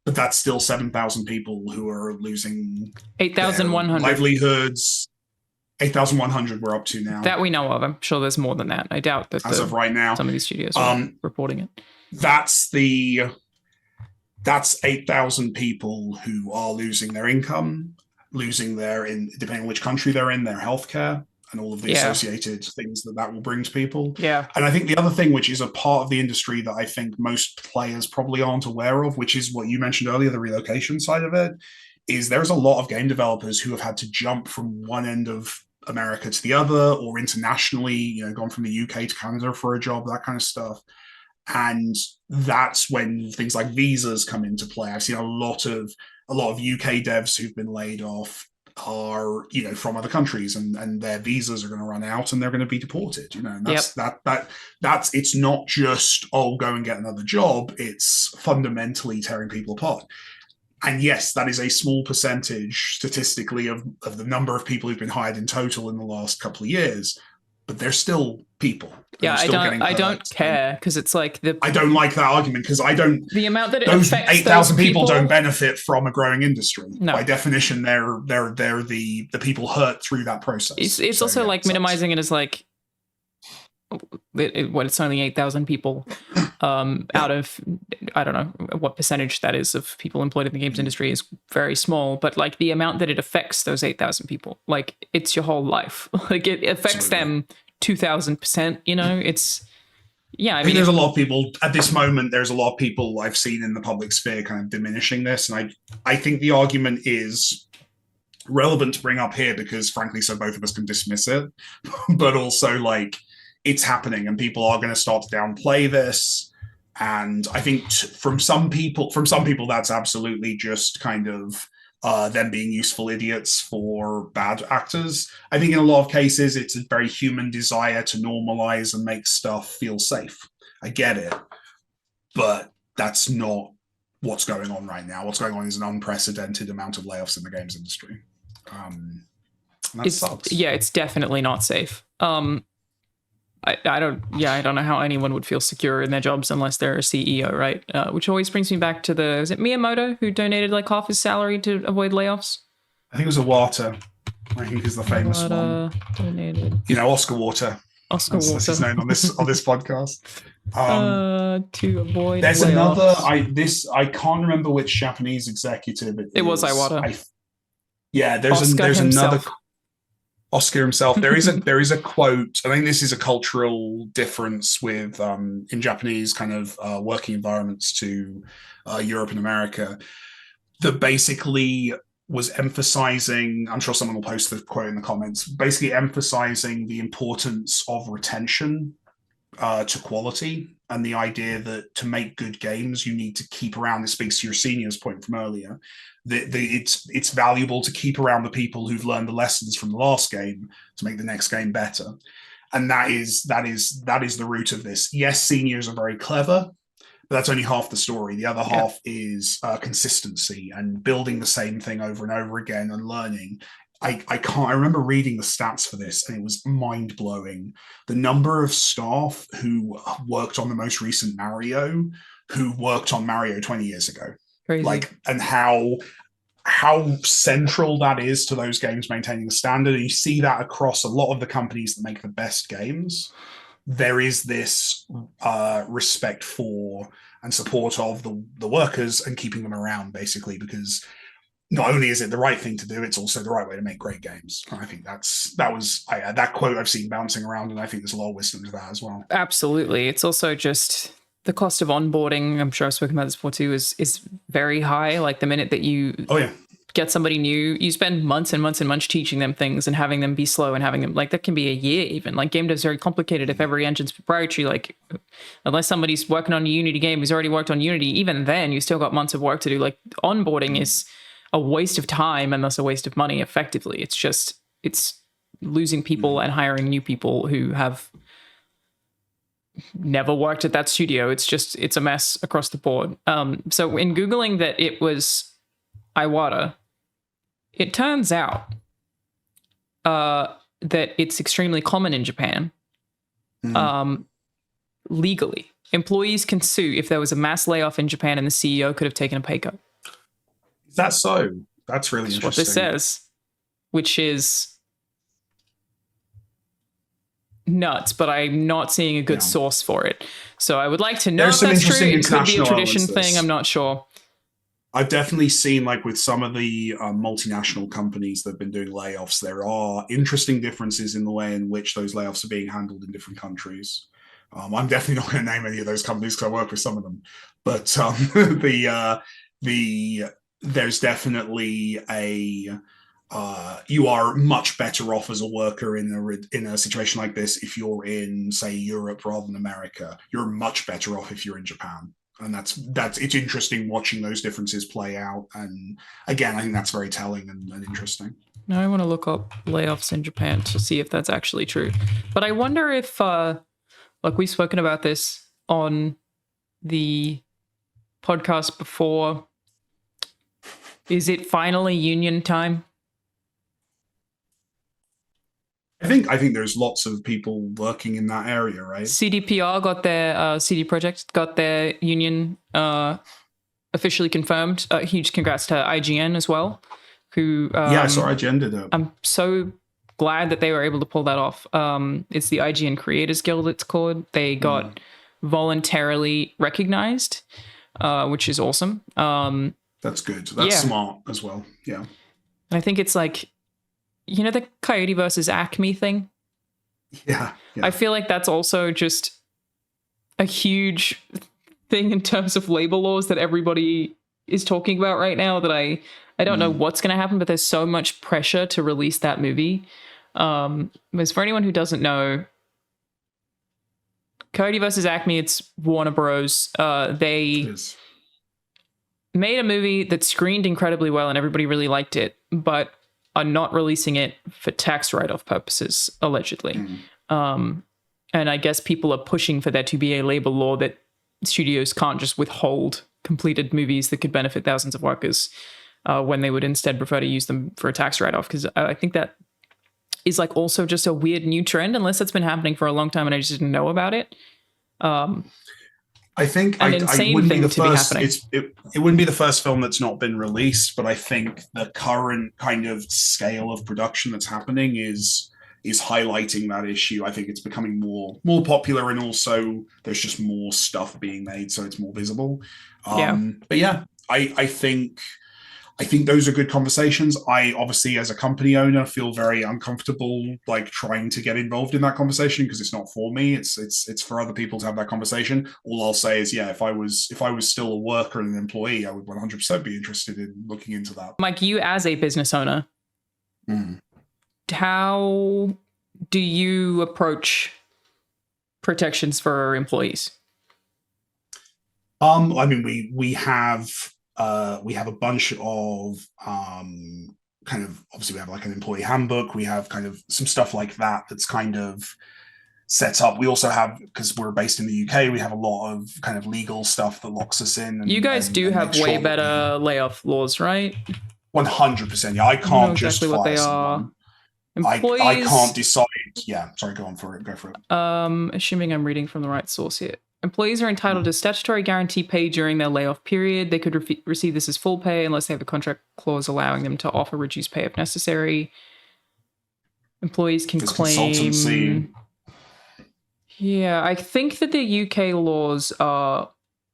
but that's still 7,000 people who are losing 8,100 livelihoods. 8,100 we're up to now. That we know of. I'm sure there's more than that. I doubt that as of right now, some of these studios are reporting it. That's 8,000 people who are losing their income, losing depending on which country they're in, their healthcare, and all of the associated things that will bring to people. Yeah. And I think the other thing, which is a part of the industry that I think most players probably aren't aware of, which is what you mentioned earlier, the relocation side of it, is there's a lot of game developers who have had to jump from one end of America to the other, or internationally, gone from the UK to Canada for a job, that kind of stuff. And that's when things like visas come into play. I've seen a lot of UK devs who've been laid off are from other countries, and their visas are going to run out and they're going to be deported. And that's it's not just go and get another job. It's fundamentally tearing people apart. And yes, that is a small percentage statistically of the number of people who've been hired in total in the last couple of years, but they're still people. Yeah, I don't care, because it's like I don't like that argument, because the amount that it those affects 8,000 people don't benefit from a growing industry. No. By definition, they're the people hurt through that process. It's also like minimizing it as like it's only 8,000 people out of, I don't know what percentage that is of people employed in the games industry, is very small, but like the amount that it affects those 8,000 people, like it's your whole life. Like it affects them 2,000%, it's, I mean, there's a lot of people at this moment, there's a lot of people I've seen in the public sphere kind of diminishing this. And I think the argument is relevant to bring up here because frankly, so both of us can dismiss it, but also like, it's happening and people are going to start to downplay this. And I think from some people, that's absolutely just kind of them being useful idiots for bad actors. I think in a lot of cases, it's a very human desire to normalize and make stuff feel safe. I get it, but that's not what's going on right now. What's going on is an unprecedented amount of layoffs in the games industry. That sucks. Yeah, it's definitely not safe. I don't know how anyone would feel secure in their jobs unless they're a CEO, right? Which always brings me back to is it Miyamoto who donated like half his salary to avoid layoffs? I think it was Iwata. I think is the famous one. Donated. Oscar Water. Oscar Water. That's his name on this podcast. To avoid there's layoffs. I can't remember which Japanese executive it was Iwata. There's another Oscar himself. There is a quote. I think this is a cultural difference with in Japanese kind of working environments to Europe and America that basically was emphasizing, I'm sure someone will post the quote in the comments, basically emphasizing the importance of retention to quality, and the idea that to make good games, you need to keep around. This speaks to your seniors point from earlier. It's valuable to keep around the people who've learned the lessons from the last game to make the next game better. And that is the root of this. Yes, seniors are very clever, but that's only half the story. The other half is consistency and building the same thing over and over again and learning. I remember reading the stats for this, and it was mind-blowing. The number of staff who worked on the most recent Mario, who worked on Mario 20 years ago. Crazy. And how central that is to those games maintaining the standard. And you see that across a lot of the companies that make the best games. There is this respect for and support of the workers and keeping them around, basically, because not only is it the right thing to do, it's also the right way to make great games. I think that quote I've seen bouncing around, and I think there's a lot of wisdom to that as well. Absolutely. It's also just the cost of onboarding. I'm sure I've spoken about this before too. Is very high. Like the minute that you Oh yeah, get somebody new, you spend months and months and months teaching them things and having them be slow and having them like that can be a year even. Like game dev's very complicated if every engine's proprietary. Like unless somebody's working on a Unity game who's already worked on Unity, even then you still got months of work to do. Like onboarding is a waste of time and thus a waste of money effectively. It's losing people and hiring new people who have never worked at that studio. It's a mess across the board. So in Googling that it was Iwata, it turns out that it's extremely common in Japan. Legally, employees can sue if there was a mass layoff in Japan and the CEO could have taken a pay cut. is that so? That's really interesting. What this says, which is nuts, but I'm not seeing a good source for it. So I would like to know if that's true. It could be a tradition thing. I'm not sure. I've definitely seen, like with some of the multinational companies that have been doing layoffs, there are interesting differences in the way in which those layoffs are being handled in different countries. I'm definitely not going to name any of those companies because I work with some of them, but there's definitely you are much better off as a worker in a situation like this if you're in, say, Europe rather than America. You're much better off if you're in Japan. And that's it's interesting watching those differences play out. And again, I think that's very telling and interesting. Now I want to look up layoffs in Japan to see if that's actually true. But I wonder if, like we've spoken about this on the podcast before, is it finally union time? I think there's lots of people working in that area, right? CDPR got their CD Projekt got their union officially confirmed. Huge congrats to IGN as well. Who I saw IGN did it. I'm so glad that they were able to pull that off. It's the IGN Creators Guild, it's called. They got voluntarily recognized, which is awesome. That's good. That's smart as well. Yeah. And I think it's like, you know, the Coyote versus Acme thing? Yeah. I feel like that's also just a huge thing in terms of labor laws that everybody is talking about right now that I don't know what's going to happen, but there's so much pressure to release that movie. As for anyone who doesn't know, Coyote versus Acme, it's Warner Bros. They made a movie that screened incredibly well and everybody really liked it, but are not releasing it for tax write-off purposes, allegedly. And I guess people are pushing for there to be a labor law that studios can't just withhold completed movies that could benefit thousands of workers when they would instead prefer to use them for a tax write-off. Because I think that is like also just a weird new trend, unless it's been happening for a long time and I just didn't know about it. I think an insane thing to be happening. It wouldn't be the first film that's not been released, but I think the current kind of scale of production that's happening is highlighting that issue. I think it's becoming more popular, and also there's just more stuff being made, so it's more visible. But yeah, I think those are good conversations. I obviously, as a company owner, feel very uncomfortable like trying to get involved in that conversation because it's not for me. It's for other people to have that conversation. All I'll say is, if I was still a worker and an employee, I would 100% be interested in looking into that. Mike, you as a business owner, how do you approach protections for employees? I mean, we have a bunch of kind of, obviously we have like an employee handbook. We have kind of some stuff like that that's kind of set up. We also have, because we're based in the UK, we have a lot of kind of legal stuff that locks us in. You guys do have way better layoff laws, right? 100%. Yeah, I can't just fire what they someone. Employees, I can't decide. Yeah, sorry, go for it. Assuming I'm reading from the right source here. Employees are entitled to statutory guarantee pay during their layoff period. They could receive this as full pay unless they have a contract clause allowing them to offer reduced pay if necessary. Employees can claim... Consultancy. Yeah, I think that the UK laws are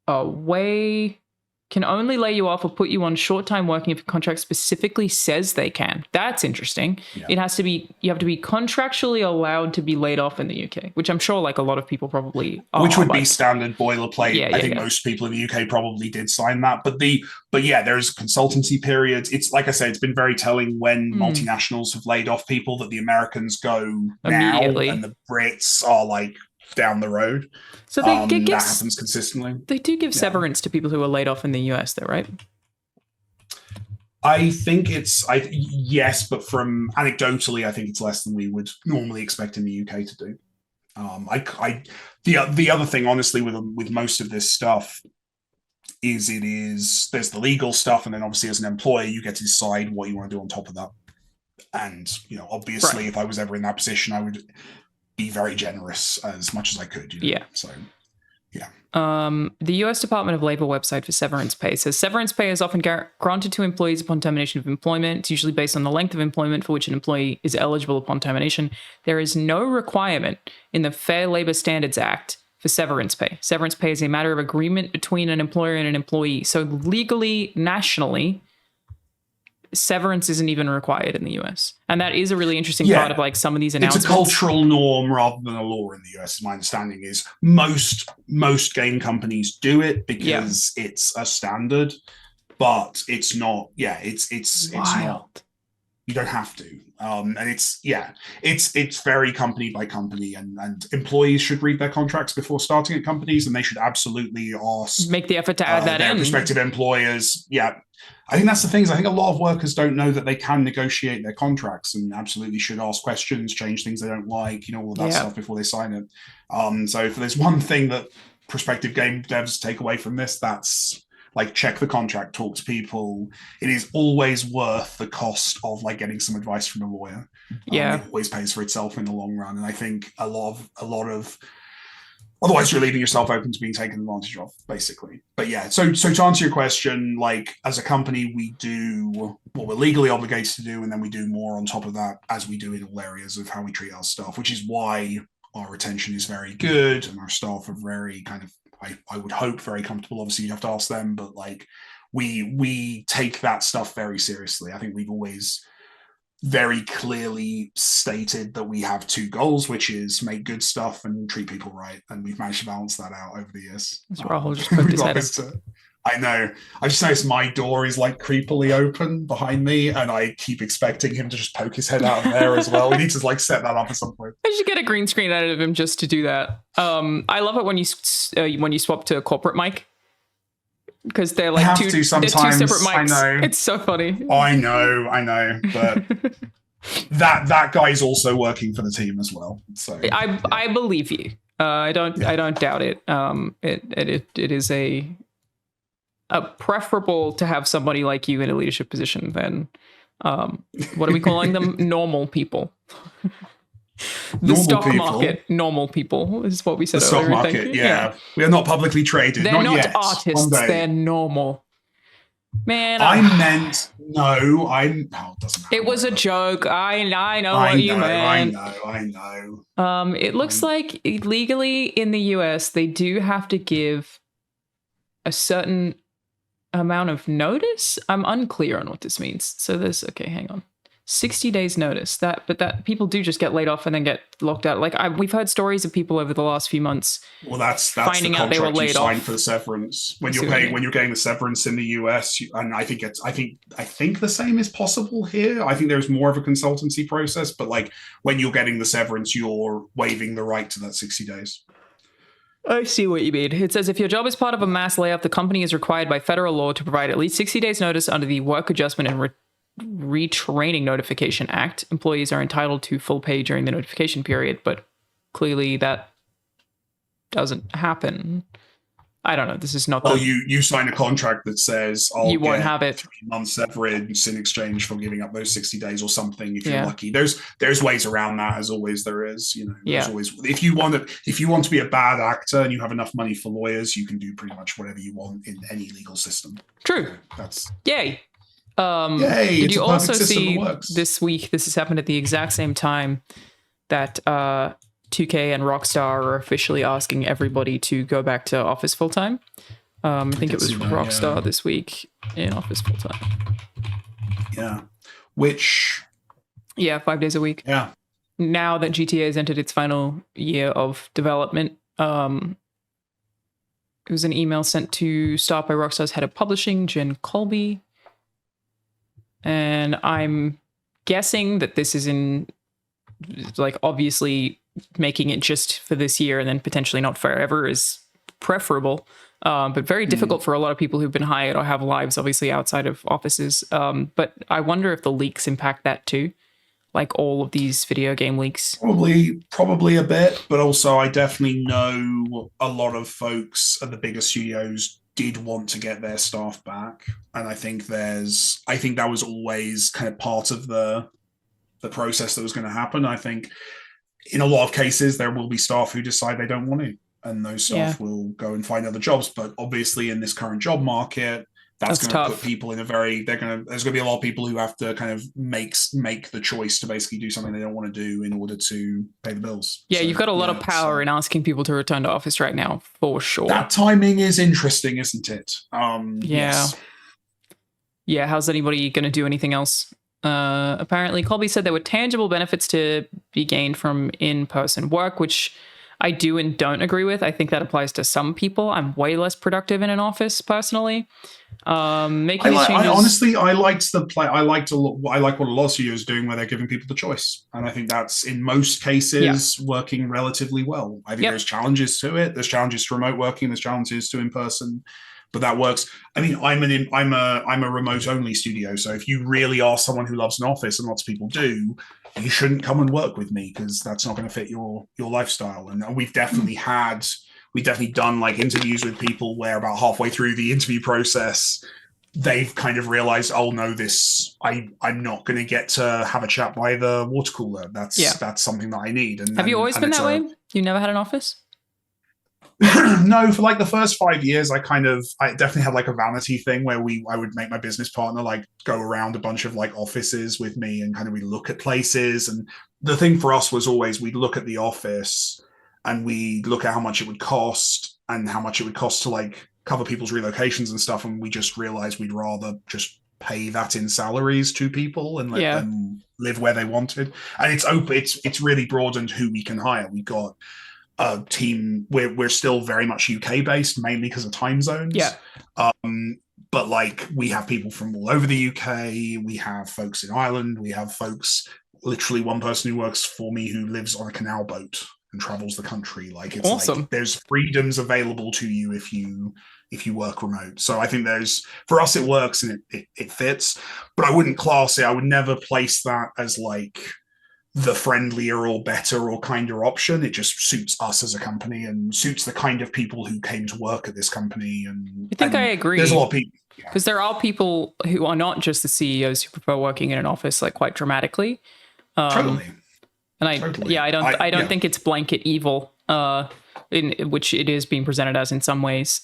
way can only lay you off or put you on short-time working if a contract specifically says they can. That's interesting. Yeah. You have to be contractually allowed to be laid off in the UK, which I'm sure like a lot of people probably are. Which would be standard boilerplate. Yeah, I think most people in the UK probably did sign that. But yeah, there's consultancy periods. It's like I said, it's been very telling when multinationals have laid off people that the Americans go now and the Brits are like down the road. So that happens consistently. They do give severance to people who are laid off in the US, though, right? I think yes, but from anecdotally, I think it's less than we would normally expect in the UK to do. The other thing, honestly, with most of this stuff is there's the legal stuff, and then obviously as an employer, you get to decide what you want to do on top of that. And obviously, if I was ever in that position, I would be very generous as much as I could. Yeah. So, yeah. The US Department of Labor website for severance pay says severance pay is often granted to employees upon termination of employment. It's usually based on the length of employment for which an employee is eligible upon termination. There is no requirement in the Fair Labor Standards Act for severance pay. Severance pay is a matter of agreement between an employer and an employee. So legally, nationally, severance isn't even required in the US. And that is a really interesting part of like some of these announcements. It's a cultural norm rather than a law in the US. My understanding is most game companies do it because it's a standard, but it's not. Yeah, it's not. You don't have to. And it's very company by company, and employees should read their contracts before starting at companies, and they should absolutely make the effort to add that in. Prospective employers, I think that's the thing. I think a lot of workers don't know that they can negotiate their contracts, and absolutely should ask questions, change things they don't like, all of that stuff before they sign it. So if there's one thing that prospective game devs take away from this, that's like check the contract, talk to people. It is always worth the cost of like getting some advice from a lawyer. It always pays for itself in the long run. And I think a lot of otherwise you're leaving yourself open to being taken advantage of, basically. But yeah, so to answer your question, like as a company, we do what we're legally obligated to do, and then we do more on top of that, as we do in all areas of how we treat our staff, which is why our retention is very good and our staff are very kind of, I would hope, very comfortable. Obviously, you have to ask them, but like we take that stuff very seriously. I think we've always very clearly stated that we have two goals, which is make good stuff and treat people right, and we've managed to balance that out over the years. Rahul just poked his head. I know. I just noticed my door is like creepily open behind me, and I keep expecting him to just poke his head out of there as well. We need to like set that up at some point. I should get a green screen out of him just to do that. I love it when you swap to a corporate mic, because they're like two separate mics. I know. It's so funny. I know, but that guy's also working for the team as well. So I believe you. I don't doubt it. It is a preferable to have somebody like you in a leadership position than what are we calling them? Normal people. Normal people is what we said earlier. The stock market, we are not publicly traded. They're not yet. artists. They're normal. Man, it doesn't matter. It was a joke. I know what you meant. I know. It looks like legally in the US they do have to give a certain amount of notice. I'm unclear on what this means. So hang on. 60 days notice. But people do just get laid off and then get locked out. Like we've heard stories of people over the last few months. Well, that's finding the out they were laid you off. Signed for the severance when you're getting the severance in the US. And I think the same is possible here. I think there's more of a consultancy process, but like when you're getting the severance, you're waiving the right to that 60 days. I see what you mean. It says if your job is part of a mass layoff, the company is required by federal law to provide at least 60 days notice under the Work Adjustment and Retraining Notification Act. Employees are entitled to full pay during the notification period, but clearly that doesn't happen. I don't know. This is not. Well, you sign a contract that says you won't have it 3 months severance in exchange for giving up those 60 days or something. If you're lucky, there's ways around that, as always there is. There's always, if you want to be a bad actor and you have enough money for lawyers, you can do pretty much whatever you want in any legal system. True. That's yay. Yay! Did you also see this week? This has happened at the exact same time that 2K and Rockstar are officially asking everybody to go back to office full time. I think it did was see that, Rockstar yeah. this week in office full time. Yeah. Which, Yeah, 5 days a week. yeah. Now that GTA has entered its final year of development, it was an email sent to staff by Rockstar's head of publishing, Jen Colby. And I'm guessing that this is in, like, obviously making it just for this year and then potentially not forever is preferable. But very difficult for a lot of people who've been hired or have lives obviously outside of offices. But I wonder if the leaks impact that too, like all of these video game leaks. Probably a bit, but also I definitely know a lot of folks at the bigger studios did want to get their staff back, and I think that was always kind of part of the process that was going to happen. I think in a lot of cases there will be staff who decide they don't want to, and those staff will go and find other jobs. But obviously, in this current job market, that's going to put people in there's going to be a lot of people who have to kind of make the choice to basically do something they don't want to do in order to pay the bills. Yeah, so, you've got a lot of power in asking people to return to office right now, for sure. That timing is interesting, isn't it? Yes. Yeah, how's anybody going to do anything else? Apparently, Colby said there were tangible benefits to be gained from in-person work, which I do and don't agree with. I think that applies to some people. I'm way less productive in an office personally. Making these changes. Honestly, I like what a lot of studios are doing, where they're giving people the choice, and I think that's in most cases working relatively well. I think there's challenges to it. There's challenges to remote working. There's challenges to in person. But that works. I mean, I'm a remote only studio. So if you really are someone who loves an office, and lots of people do, you shouldn't come and work with me, because that's not going to fit your lifestyle. And we've definitely done like interviews with people where about halfway through the interview process, they've kind of realized, oh no, I'm not going to get to have a chat by the water cooler. That's something that I need. And have you always been that way? You never had an office? No, for like the first 5 years, I definitely had like a vanity thing where I would make my business partner like go around a bunch of like offices with me, and kind of we look at places. And the thing for us was always we'd look at the office and we'd look at how much it would cost and how much it would cost to like cover people's relocations and stuff. And we just realized we'd rather just pay that in salaries to people and let them live where they wanted. And it's really broadened who we can hire. We got a team. We're still very much UK based, mainly because of time zones. But like we have people from all over the UK. We have folks in Ireland. We have folks, literally one person who works for me who lives on a canal boat and travels the country. Like it's awesome. Like there's freedoms available to you if you work remote. So I think for us it works and it fits. But I wouldn't class it. I would never place that as like the friendlier or better or kinder option. It just suits us as a company and suits the kind of people who came to work at this company. And I agree. There's a lot of people. Because there are people who are not just the CEOs who prefer working in an office like quite dramatically. Totally. And I don't think it's blanket evil, in which it is being presented as in some ways.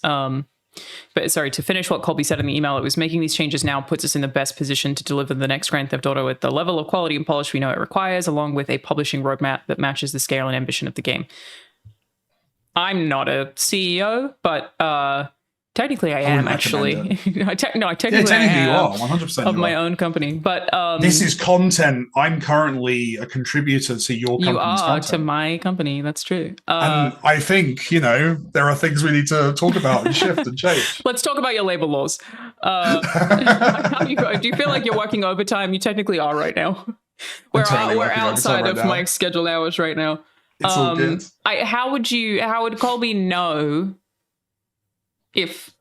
But sorry, to finish what Colby said in the email, it was making these changes now puts us in the best position to deliver the next Grand Theft Auto at the level of quality and polish we know it requires, along with a publishing roadmap that matches the scale and ambition of the game. I'm not a CEO, but technically I am actually. Technically I am, you are 100% of my own company. But this is content. I'm currently a contributor to your company's content. To my company. That's true. And I think there are things we need to talk about and shift and change. Let's talk about your labor laws. Do you feel like you're working overtime? You technically are right now. We're outside of my scheduled hours right now. It's all good. How would Colby know if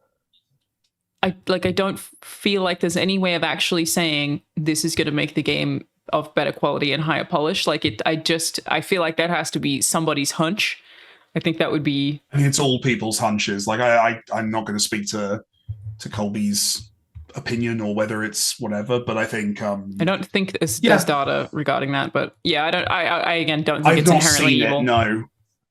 I don't feel like there's any way of actually saying this is going to make the game of better quality and higher polish? I feel like that has to be somebody's hunch. I think that would be. I mean, it's all people's hunches. Like I'm not going to speak to Colby's opinion or whether it's whatever, but I think I don't think there's data regarding that. But yeah, I again don't think it's inherently evil. No.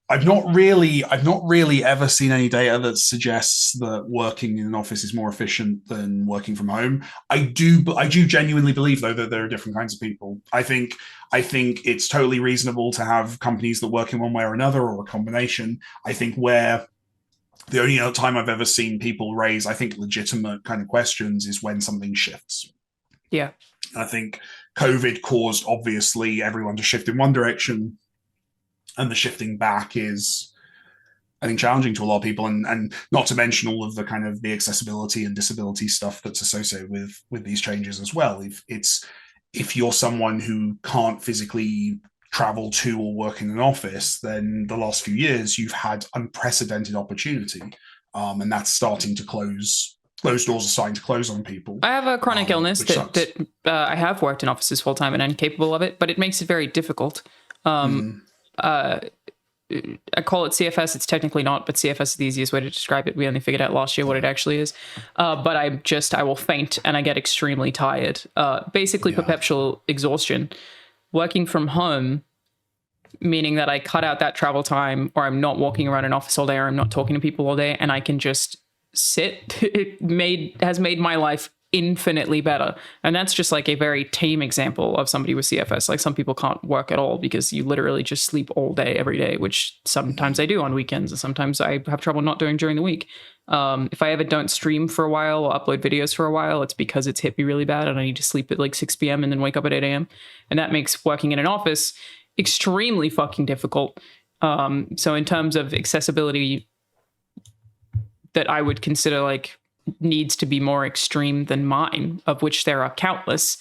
I've not really ever seen any data that suggests that working in an office is more efficient than working from home. I do genuinely believe though that there are different kinds of people. I think it's totally reasonable to have companies that work in one way or another or a combination. I think where The only other time I've ever seen people raise, I think, legitimate kind of questions is when something shifts. Yeah. I think COVID caused, obviously, everyone to shift in one direction, and the shifting back is, I think, challenging to a lot of people, and not to mention all of the kind of the accessibility and disability stuff that's associated with these changes as well. If you're someone who can't physically travel to or work in an office, then the last few years you've had unprecedented opportunity, and that's starting to close. Those doors are starting to close on people. I have a chronic illness that I have worked in offices full time and I'm capable of it, but it makes it very difficult. I call it CFS. It's technically not, but CFS is the easiest way to describe it. We only figured out last year what it actually is. But I will faint and I get extremely tired. Basically perpetual exhaustion. Working from home, meaning that I cut out that travel time, or I'm not walking around an office all day, or I'm not talking to people all day, and I can just sit. Has made my life infinitely better. And that's just like a very tame example of somebody with CFS. Like, some people can't work at all because you literally just sleep all day every day, which sometimes I do on weekends, and sometimes I have trouble not doing during the week. If I ever don't stream for a while or upload videos for a while, it's because it's hit me really bad and I need to sleep at like 6 p.m. and then wake up at 8 a.m. And that makes working in an office extremely fucking difficult. So in terms of accessibility that I would consider like needs to be more extreme than mine, of which there are countless.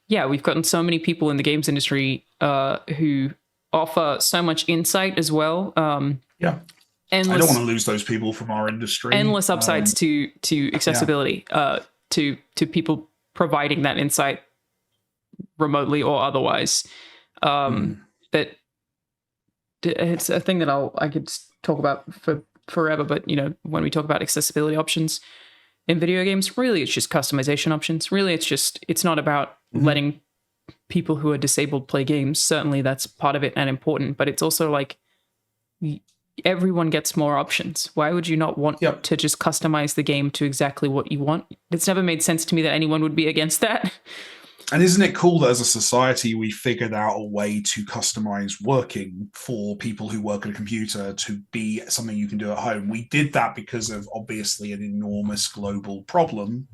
Yeah, we've gotten so many people in the games industry who offer so much insight as well. Yeah. I don't want to lose those people from our industry. Endless upsides to accessibility, to people providing that insight remotely or otherwise. That it's a thing that I could talk about for forever. But when we talk about accessibility options in video games, really it's just customization options. Really, it's not about letting people who are disabled play games. Certainly that's part of it and important, but it's also like everyone gets more options. Why would you not want to just customize the game to exactly what you want? It's never made sense to me that anyone would be against that. And isn't it cool that as a society we figured out a way to customize working for people who work at a computer to be something you can do at home? We did that because of obviously an enormous global problem,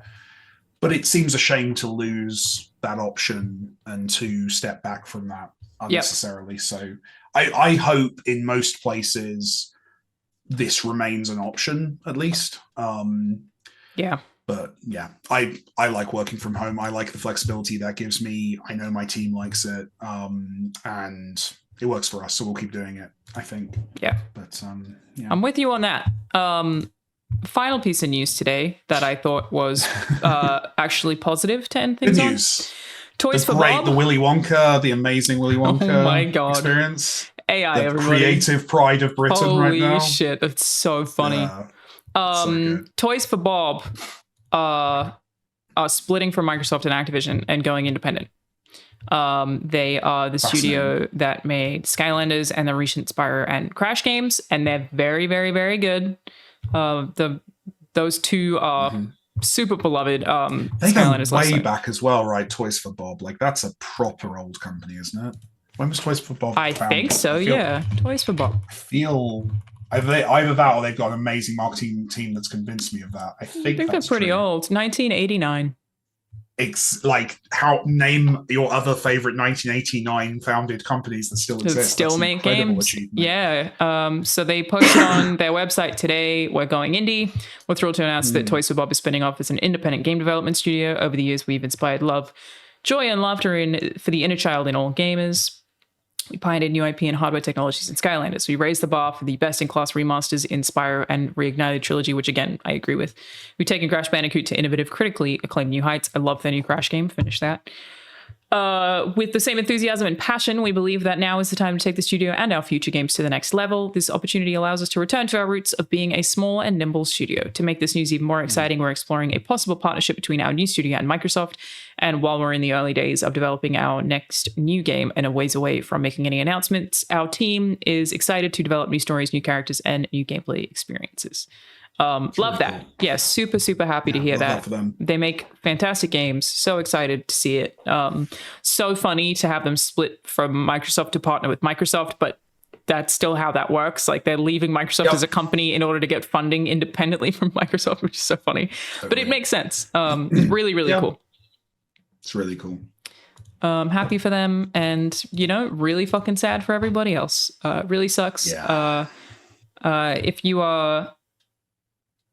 but it seems a shame to lose that option and to step back from that unnecessarily. So I hope in most places this remains an option, at least. But yeah, I like working from home. I like the flexibility that gives me. I know my team likes it, and it works for us, so we'll keep doing it, I think. Yeah. But I'm with you on that. Final piece of news today that I thought was actually positive to end things good on. news. Toys for Bob. The Willy Wonka, the amazing Willy Wonka oh my God. experience. AI, the everybody. Creative pride of Britain right now. Holy shit, that's so funny. So Toys for Bob are splitting from Microsoft and Activision and going independent. They are the studio that made Skylanders and the recent Spyro and Crash games, and they're very, very, very good. Those two are super beloved. they Skylanders go way back as well, right? Toys for Bob, like that's a proper old company, isn't it? When was Toys for Bob I founded? think so, Toys for Bob. I feel either that or they've got an amazing marketing team that's convinced me of that. I think they're pretty old. 1989. It's like name your other favorite 1989 founded companies that still exist. Still make games. Yeah. So they posted on their website today, we're going indie. We're thrilled to announce that Toys for Bob is spinning off as an independent game development studio. Over the years, we've inspired love, joy, and laughter for the inner child in all gamers. We pioneered new IP and hardware technologies in Skylanders. We raised the bar for the best-in-class remasters in Spyro and Reignited Trilogy, which, again, I agree with. We've taken Crash Bandicoot to innovative, critically acclaimed new heights. I love their new Crash game. Finish that. With the same enthusiasm and passion, we believe that now is the time to take the studio and our future games to the next level. This opportunity allows us to return to our roots of being a small and nimble studio. To make this news even more exciting, we're exploring a possible partnership between our new studio and Microsoft. And while we're in the early days of developing our next new game and a ways away from making any announcements, our team is excited to develop new stories, new characters, and new gameplay experiences. Love that. Cool. Yeah, super, super happy to hear that. They make fantastic games. So excited to see it. So funny to have them split from Microsoft to partner with Microsoft, but that's still how that works. Like they're leaving Microsoft as a company in order to get funding independently from Microsoft, which is so funny. Totally. But it makes sense. It's really, really cool. It's really cool. Happy for them, and really fucking sad for everybody else. Really sucks. Yeah. If you are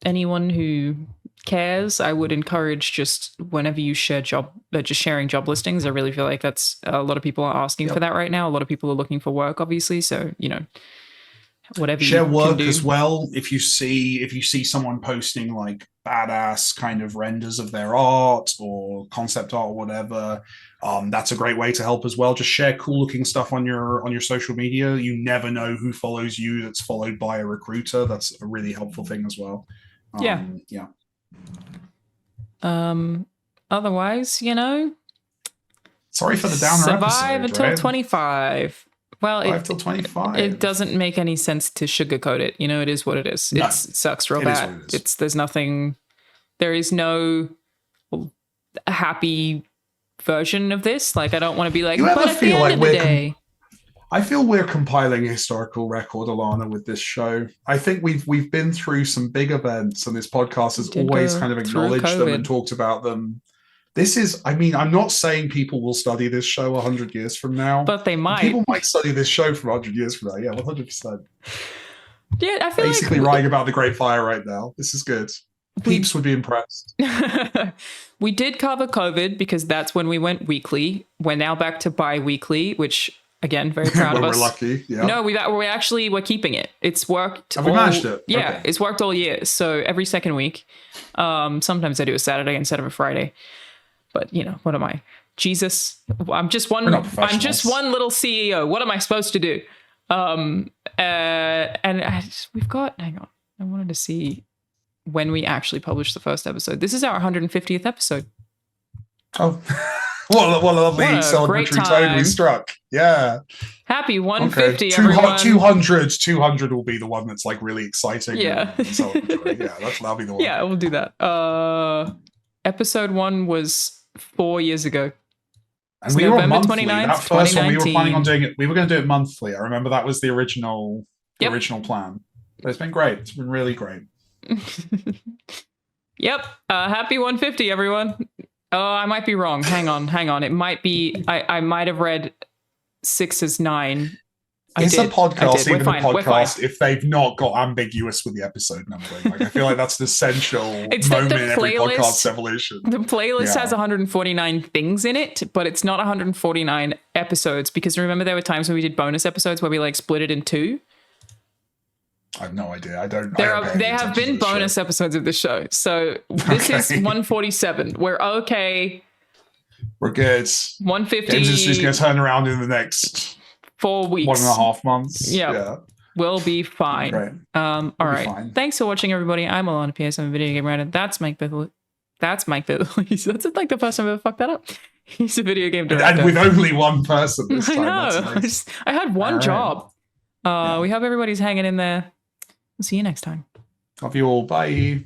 anyone who cares, I would encourage just whenever you share just sharing job listings. I really feel like that's a lot of people are asking for that right now. A lot of people are looking for work, obviously. So whatever share you work can do. as well. If you see someone posting like badass kind of renders of their art or concept art or whatever, that's a great way to help as well. Just share cool looking stuff on your social media. You never know who follows you that's followed by a recruiter. That's a really helpful thing as well. Yeah. Otherwise, sorry for the downer survive episode, until 25. Well, till 25. It doesn't make any sense to sugarcoat it. It is what it is. No, it sucks real bad. There's nothing. There is no happy version of this. Like I don't want to be like. You ever but at feel the like end of the day, I feel we're compiling a historical record, Alanah, with this show. I think we've been through some big events, and this podcast has always kind of acknowledged them and talked about them. This is, I'm not saying people will study this show 100 years from now. But they might. People might study this show for 100 years from now. Yeah, 100%. Yeah, I feel basically writing about the Great Fire right now. This is good. Peeps would be impressed. We did cover COVID because that's when we went weekly. We're now back to bi-weekly, which, again, very proud of us. We're lucky, yeah. No, we're keeping it. It's worked. Have we managed it? Yeah, okay. It's worked all year. So every second week. Sometimes I do a Saturday instead of a Friday. But what am I? Jesus, I'm just one little CEO. What am I supposed to do? Hang on. I wanted to see when we actually published the first episode. This is our 150th episode. Oh, what a lovely celebratory tone we struck. Yeah. Happy 150, okay. everyone. 200 will be the one that's like really exciting. Yeah. That'll be the one. Yeah, we'll do that. Episode 1 was 4 years ago. And we were monthly. 29th, That first one, we were planning on doing it. We were going to do it monthly. I remember that was the original plan. But it's been great. It's been really great. Yep. Happy 150, everyone. Oh, I might be wrong. Hang on. It might be. I might have read 6 as 9. It's a podcast, even a podcast, if they've not got ambiguous with the episode numbering. Like, I feel like that's an essential moment in every podcast's evolution. The playlist has 149 things in it, but it's not 149 episodes, because remember there were times when we did bonus episodes where we like split it in 2? I have no idea. There have been bonus episodes of the show. So this is 147. We're okay. We're good. 150. Games industry's going to turn around in the next 4 weeks. 1.5 months. Yeah. We'll be fine. Great. All right. Fine. Thanks for watching, everybody. I'm Alanah Pearce. I'm a video game writer. That's Mike Bithell. That's like the first time I've ever fucked that up. He's a video game director. And with only one person this time. I know. Nice. I had one job. We hope everybody's hanging in there. We'll see you next time. Love you all. Bye.